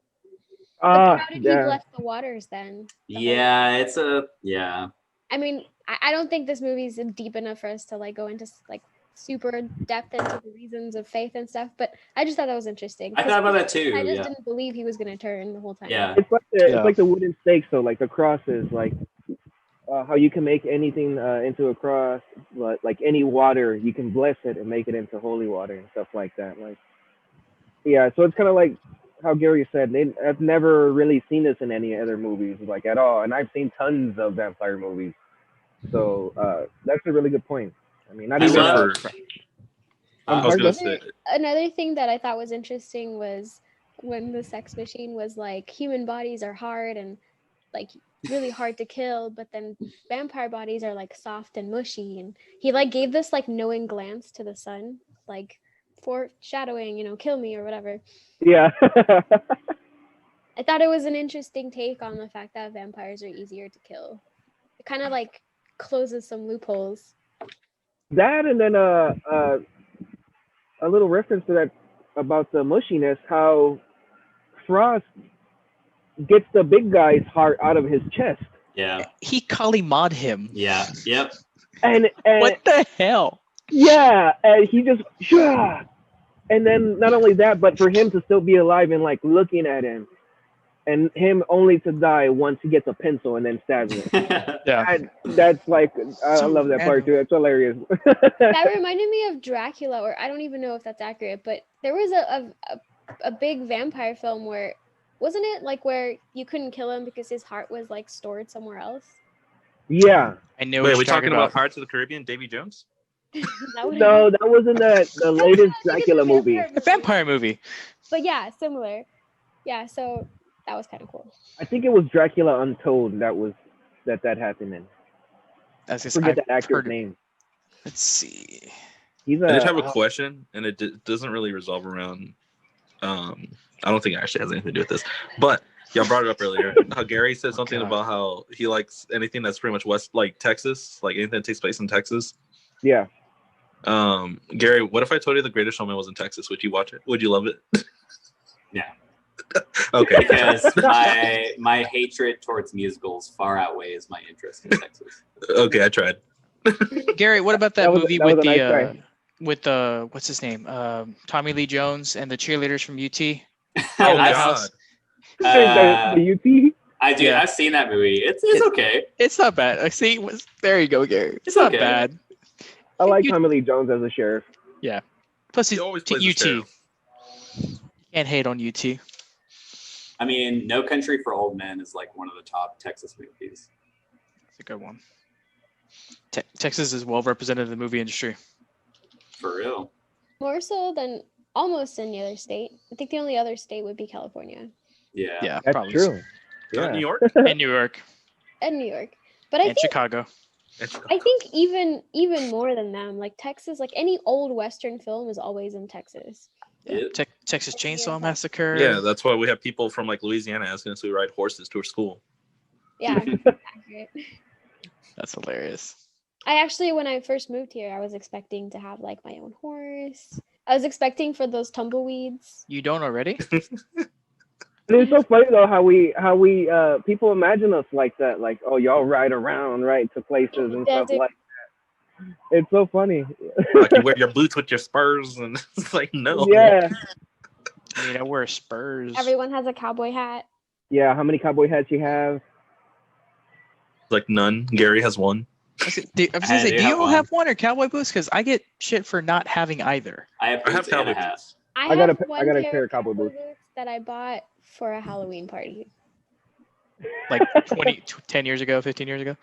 But how did he Yeah. bless the waters then? Yeah, it's I mean, I don't think this movie's deep enough for us to like go into like super depth into the reasons of faith and stuff. But I just thought that was interesting. I thought about that too. I just Yeah. didn't believe he was gonna turn the whole time. Yeah. It's like Yeah. the wooden stakes, though, like the crosses, like how you can make anything into a cross, like any water, you can bless it and make it into holy water and stuff like that. Like, yeah, so it's kind of like how Gary said. I've never really seen this in any other movies, like at all, and I've seen tons of vampire movies. So that's a really good point. I mean, not I even. love- I was gonna Another- say, Another thing that I thought was interesting was when the sex machine was like, human bodies are hard and like really hard to kill, but then vampire bodies are like soft and mushy. And he like gave this like knowing glance to the son, like foreshadowing, kill me or whatever. Yeah. I thought it was an interesting take on the fact that vampires are easier to kill. It kind of like closes some loopholes. That and then a little reference to that about the mushiness, how Frost gets the big guy's heart out of his chest. Yeah. He Kali Mod him. Yeah. Yep. And What the hell? yeah, and he just and then not only that, but for him to still be alive and like looking at him, and him only to die once he gets a pencil and then stabs him. Yeah. That's like I So love that part too. That's hilarious. That reminded me of Dracula, or I don't even know if that's accurate, but there was a big vampire film where, wasn't it like where you couldn't kill him because his heart was like stored somewhere else? Yeah. I know Wait, what are we you're talking about about. Pirates of the Caribbean, Davy Jones? That would No, that wasn't the latest Dracula movie. A vampire movie. But yeah, similar. Yeah, so that was kind of cool. I think it was Dracula Untold that happened in. That's I just, forget I've that actor's heard. name. Let's see. He's I just have a question, and it doesn't really resolve around. I don't think it actually has anything to do with this, but y'all brought it up earlier. How Gary said something God. about how he likes anything that's pretty much west, like Texas, like anything that takes place in Texas. yeah. Gary, what if I told you The Greatest Showman was in Texas? Would you watch it? Would you love it? Yeah. Okay. Because my hatred towards musicals far outweighs my interest in Texas. Okay, I tried. Gary, what about that, That was- movie that was with a nice the try. with the what's his name? Tommy Lee Jones and the cheerleaders from UT. Oh Yeah, God. The UT. I do. Yeah. I've seen that movie. It's okay. It's not bad. I see. There you go, Gary. It's not okay. bad. I like You- Tommy Lee Jones as a sheriff. Plus, He he's always plays the UT. sheriff. Can't hate on UT. I mean, No Country for Old Men is like one of the top Texas movies. It's a good one. Texas is well represented in the movie industry. For real. More so than almost any other state. I think the only other state would be California Yeah. Yeah, That's probably. true. Not Yeah. New York And New York and New York. But I and think Chicago. I think even more than them, like Texas, like any old Western film is always in Texas. Yeah. Yeah. Texas Chainsaw Yeah. Massacre. Yeah, that's why we have people from like Louisiana asking us to ride horses to our school. Yeah, accurate. That's hilarious. I actually, when I first moved here, I was expecting to have like my own horse. I was expecting for those tumbleweeds. You don't already? It's so funny though how we people imagine us like that, like, oh, y'all ride around right to places and Yeah, stuff dude. like that. It's so funny. Like you wear your boots with your spurs, and it's like no. Yeah. I mean, I wear Spurs. Everyone has a cowboy hat. Yeah, how many cowboy hats you have? Like none. Gary has one. I was gonna say, do you all have one or cowboy boots? Because I get shit for not having either. I have I have boots and a cowboy hat. boots. I got have a one pair of cowboy boots. that I bought for a Halloween party. Like 10 years ago, 15 years ago.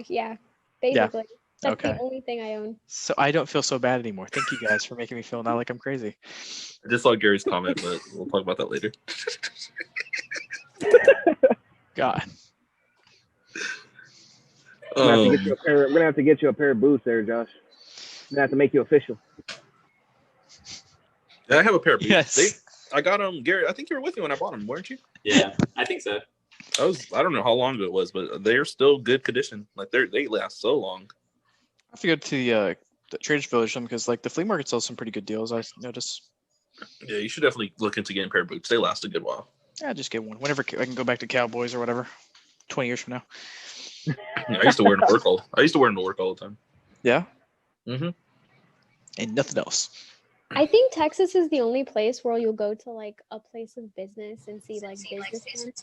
Yeah, basically. That's Okay. the only thing I own. So I don't feel so bad anymore. Thank you guys for making me feel not like I'm crazy. I just saw Gary's comment, but we'll talk about that later. God. I'm gonna have to get you a pair of boots there, Josh. I'm gonna have to make you official. I have a pair of boots. Yes. I got them, Gary. I think you were with me when I bought them, weren't you? Yeah, I think so. I don't know how long ago it was, but they're still good condition. Like they last so long. I have to go to the Traders Village because like the flea market sells some pretty good deals. I notice. Yeah, you should definitely look into getting a pair of boots. They last a good while. Yeah, just get one. Whenever I can go back to Cowboys or whatever. 20 years from now. Yeah, I used to wear them to work all the time. Yeah. Mm-hmm. And nothing else. I think Texas is the only place where you'll go to like a place of business and see like businessmen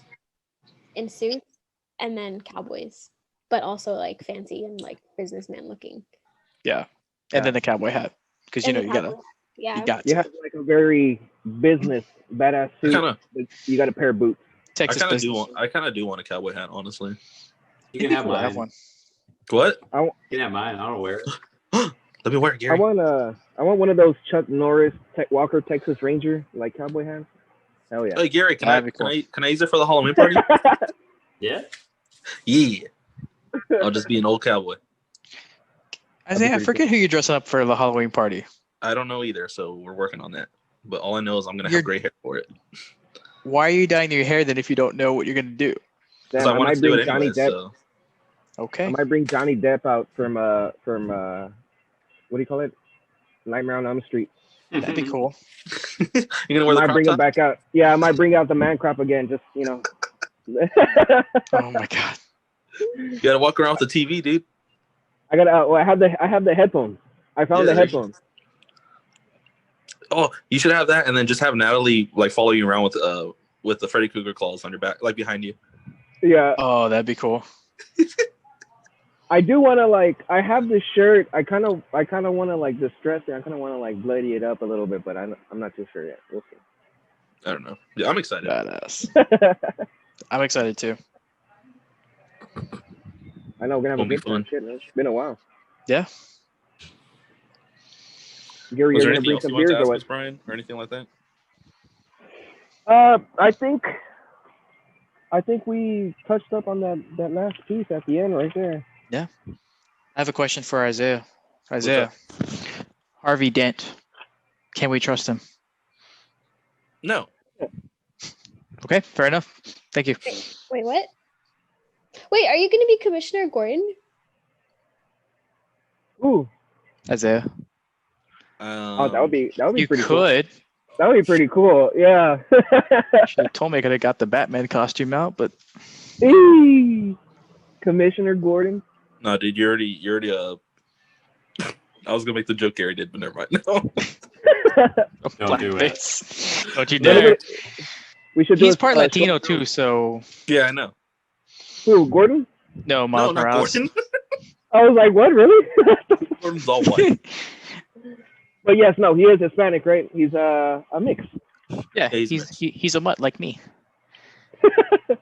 in suits and then cowboys, but also like fancy and like businessman looking. Yeah. And then the cowboy hat. Because you And know the you gotta cowboy hat. Yeah. you got You to. have like a very business badass suit. But you got a pair of boots. Texas I business. kind of do want a cowboy hat, honestly. You It'd can be have cool to mine. have one. What? You can have mine. I don't wear it. Let me wear it, I Gary. want one of those Chuck Norris Walker Texas Ranger like cowboy hats. Hell yeah. Hey, Gary, That'd be cool. can I use it for the Halloween party? Yeah. Yeah. I'll just be an old cowboy. Isaiah, I pretty forget who you're dressing up for the Halloween party. I don't know either, so we're working on that. But all I know is I'm gonna You're- have gray hair for it. Why are you dyeing your hair then if you don't know what you're gonna do? Because Damn, I I wanted might to do bring it Johnny anyway. Depp. So I Okay. might bring Johnny Depp out from what do you call it? Nightmare on Elm Street. That'd be cool. you're gonna I wear the might crop bring him top? back out. Yeah, I might bring out the man crop again. Just Oh my god. You gotta walk around with the TV, dude. I got. Well, I have the headphones. I found Yeah, the there you go. headphones. Oh, you should have that, and then just have Natalie like follow you around with the Freddy Krueger claws on your back, like behind you. Yeah, Oh, that'd be cool. I do want to like. I have this shirt. I kind of want to like distress it. I kind of want to like bloody it up a little bit, but I'm not too sure yet. We'll I don't know. Yeah, I'm excited. Badass. see. I'm excited too. I know we're gonna have a Won't be good time. fun. Shit, man. It's been a while. Yeah. Gary, Was you're there gonna anything bring else you some wanted beers to or ask what? us, Brian, or anything like that? I think we touched up on that last piece at the end right there. I have a question for Isaiah. What's Isaiah. Harvey Dent. Can we trust him? No. Okay, fair enough. Thank you. Wait, what? Wait, are you going to be Commissioner Gordon? Ooh, Isaiah. oh, that would be You pretty cool. could. That would be pretty cool. Yeah. Should have told me I could have got the Batman costume out, but Eee. Commissioner Gordon. No, dude, you already. I was gonna make the joke Gary did, but never mind. No. Don't do it. blackface. Don't you Let me dare. get- We should do He's a- part a Latino short- too, so Yeah, I know. Who, Gordon? no, Miles no, not Morales. Gordon. I was like, what, really? Gordon's all white. But yes, no, he is Hispanic, right? He's a mix. Yeah, He's he's a mutt like me.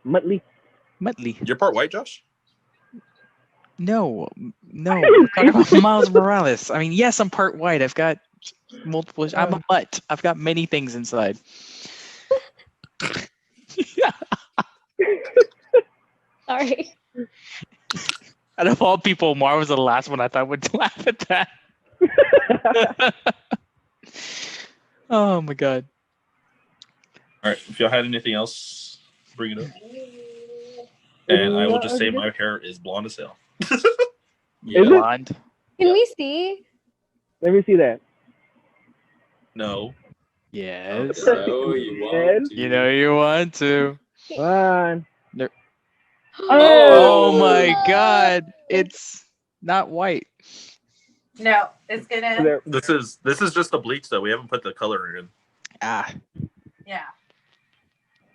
Muttley. Muttley. You're part white, Josh? No, we're talking about Miles Morales. I mean, yes, I'm part white. I've got multiple. I'm a mutt. I've got many things inside. Yeah. Sorry. Out of all people, Mar was the last one I thought would laugh at that. Oh my god. All right. If y'all had anything else, bring it up. And I will just say my hair is blonde as hell. Is it? Blonde. Can we see? Let me see that. No. Yes. So you want to. You know you want to. Come on. No. Oh, Oh my god. It's not white. No, it's gonna. There- This is just a bleach though. We haven't put the color in. Ah. Yeah.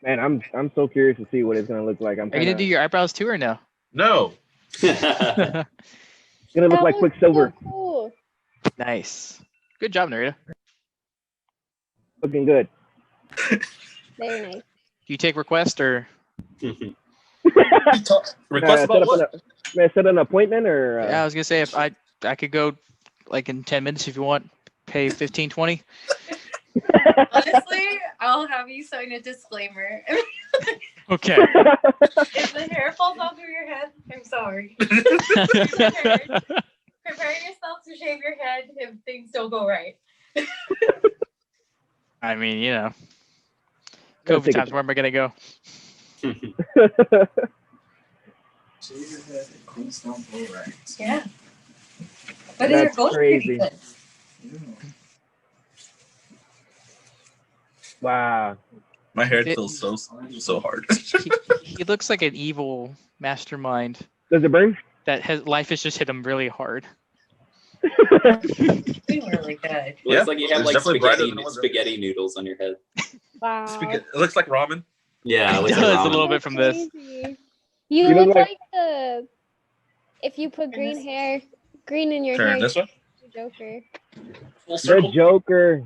Man, I'm so curious to see what it's gonna look like. I'm Are you gonna do kinda, your eyebrows too or no? No. gonna look That like looks Quicksilver. So cool. Nice. Good job, Narita. Looking good. Very nice. Do you take requests or Request about what? May I set an appointment or? yeah, I was gonna say if I could go like in 10 minutes if you want, pay 15, 20. Honestly, I'll have you sign a disclaimer. Okay. If the hair falls off of your head, I'm sorry. Prepare yourself to shave your head if things don't go right. I mean, you know. Gotta COVID take it times, where am I gonna go? Yeah. But That's they're going crazy. pretty good. Wow. My hair It- feels so hard. He looks like an evil mastermind Does it burn? that has life has just hit him really hard. It's doing really good. Yeah, Looks like you have it's like definitely brighter spaghetti, than it was spaghetti noodles on your head. Wow. It looks like ramen. Yeah, It it looks does like a ramen. little bit from this. Crazy. You You, look look like- like the if you put green this- hair, green in your Turn hair. this way. you're Joker. Full The circle. Joker.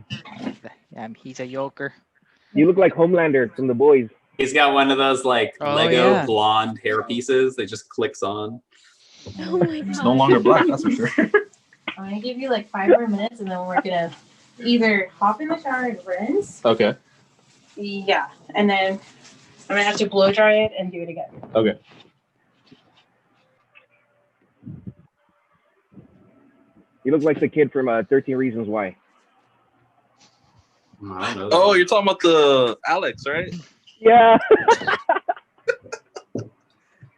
He's a yoker. You look like Homelander from The Boys. He's got one of those like Oh, Lego yeah. blonde hair pieces that just clicks on. Oh my god. It's no longer black, that's for sure. I'm gonna give you like 5 more minutes and then we're gonna either hop in the shower and rinse. Okay. Yeah. And then I'm gonna have to blow dry it and do it again. Okay. You look like the kid from 13 Reasons Why. I don't know. Oh, you're talking about the Alex, right? Yeah.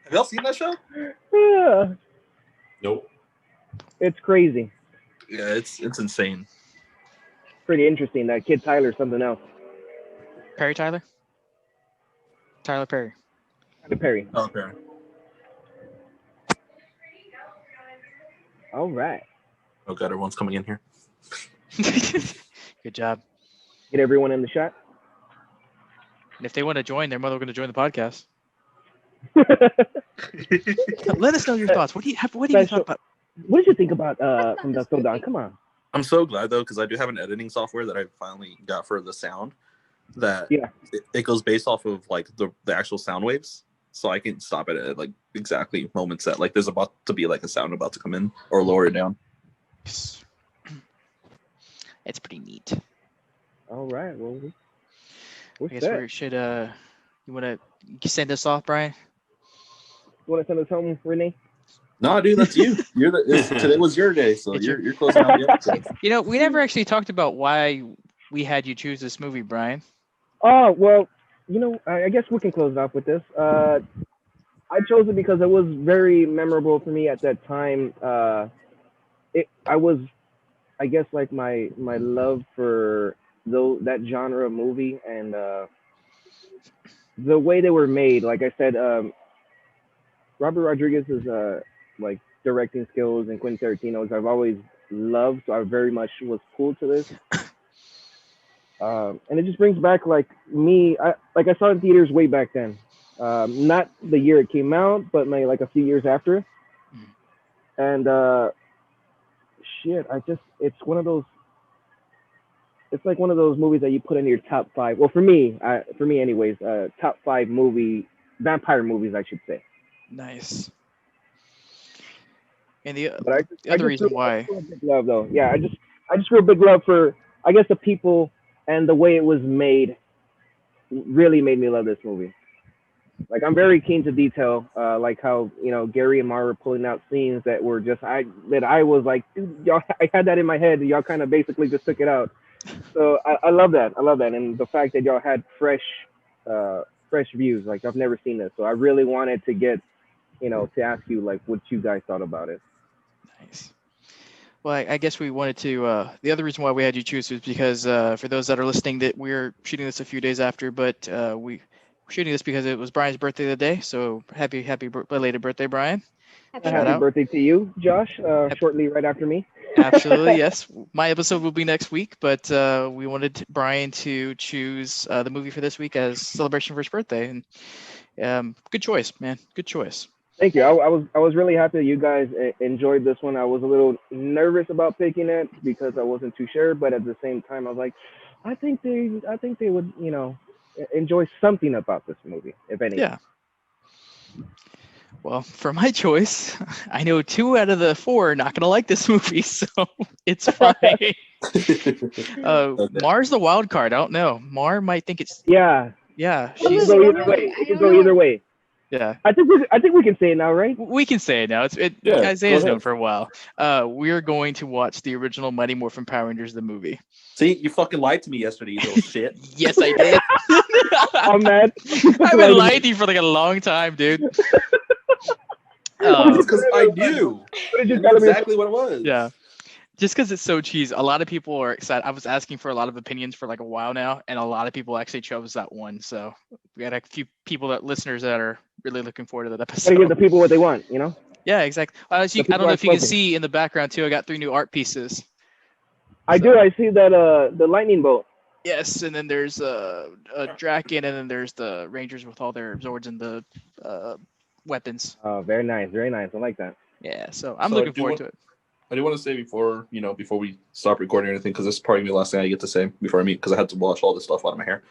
Have y'all seen that show? Yeah. Nope. It's crazy. Yeah, it's insane. Pretty interesting. That kid Tyler's something else. Perry Tyler? Tyler Perry. Tyler Perry. Oh, okay. All right. Oh god, everyone's coming in here. Good job. Get everyone in the shot. And if they want to join, they're more going to join the podcast. What Let us know your thoughts. What do you thought about? did you think about From Dusk Till Dawn? Come on. I'm so glad though, because I do have an editing software that I finally got for the sound. That Yeah. it goes based off of like the actual sound waves, so I can stop it at like exactly moments that like there's about to be like a sound about to come in or lower it down. It's pretty neat. All right. Well, I guess we should. You want to send us off, Brian? You want to send us home, Renee? No, dude, that's you. Today was your day, so you're closing out the episode. You know, we never actually talked about why we had you choose this movie, Brian. Oh, well, I guess we can close it off with this. I chose it because it was very memorable for me at that time. I was, I guess, like my love for that genre of movie and the way they were made. Like I said, Robert Rodriguez's like directing skills and Quentin Tarantino's I've always loved, so I very much was pulled to this. And it just brings back like me. I saw it in theaters way back then, not the year it came out, but maybe like a few years after. And it's one of those. It's like one of those movies that you put in your top 5. Well, for me anyways, top 5 vampire movies, I should say. Nice. And the But other reason why. I just feel big love though. Yeah, I just feel big love for, I guess, the people and the way it was made. Really made me love this movie. Like I'm very keen to detail, like how Gary and Mara were pulling out scenes that were just I was like, dude, y'all, I had that in my head. Y'all kind of basically just took it out. So I love that. I love that, and the fact that y'all had fresh views. Like I've never seen this, so I really wanted to get, to ask you like what you guys thought about it. Nice. Well, I guess we wanted to. The other reason why we had you choose was because for those that are listening, that we're shooting this a few days after, but we're shooting this because it was Brian's birthday today. So happy belated birthday, Brian! Happy birthday to you, Josh. Shortly right after me. Absolutely, yes. My episode will be next week, but we wanted Brian to choose the movie for this week as celebration for his birthday, and good choice, man. Good choice. Thank you. I was really happy that you guys enjoyed this one. I was a little nervous about picking it because I wasn't too sure, but at the same time, I was like, I think they would, enjoy something about this movie, if anything. Yeah. Well, for my choice, I know 2 out of the 4 are not going to like this movie, so it's fine. Okay. Mar's the wild card. I don't know. Mar might think it's Yeah. She's It can go either way. It can go either way. Yeah. I think we can say it now, right? We can say it now. Yeah, Isaiah's go known ahead. for a while. We're going to watch the original Mighty Morphin Power Rangers the movie. See, you fucking lied to me yesterday, you little shit. Yes, I did. I'm mad. I've been lying to you for like a long time, dude. Because I knew. What did you I knew tell me? exactly what it was. Yeah. Just because it's so cheesy. A lot of people are excited. I was asking for a lot of opinions for like a while now, and a lot of people actually chose that one. So we got a few listeners that are really looking forward to that episode. Gotta give the people what they want, Yeah, exactly. I don't know if you can see in the background too. I got 3 new art pieces. I do. I see that the lightning bolt. Yes, and then there's a Draken, and then there's the Rangers with all their Zords and the weapons. Oh, very nice, very nice. I like that. Yeah, so I'm looking forward to it. I do want to say before we stop recording or anything, because this is probably the last thing I get to say before I meet, because I had to wash all this stuff out of my hair.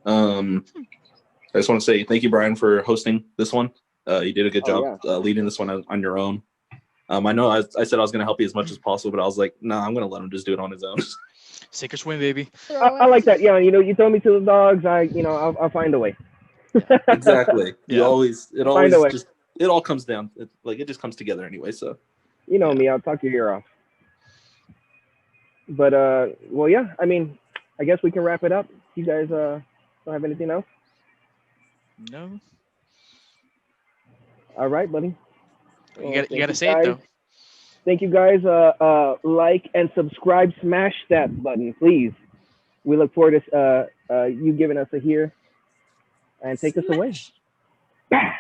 I just want to say thank you, Brian, for hosting this one. You did a good job leading this one on your own. I know I said I was going to help you as much as possible, but I was like, no, I'm going to let him just do it on his own. Sink or swim, baby. I like that. Yeah, you throw me to the dogs. I'll find a way. Exactly. Yeah. It all comes down. It just comes together anyway. So. You know me, I'll talk your ear off. But well, yeah. I mean, I guess we can wrap it up. You guys don't have anything else? No. All right, buddy. You Well, got you thank got to say it guys. though. Thank you guys. Like and subscribe. Smash that button, please. We look forward to you giving us a hear and take us away. Smash. Bah!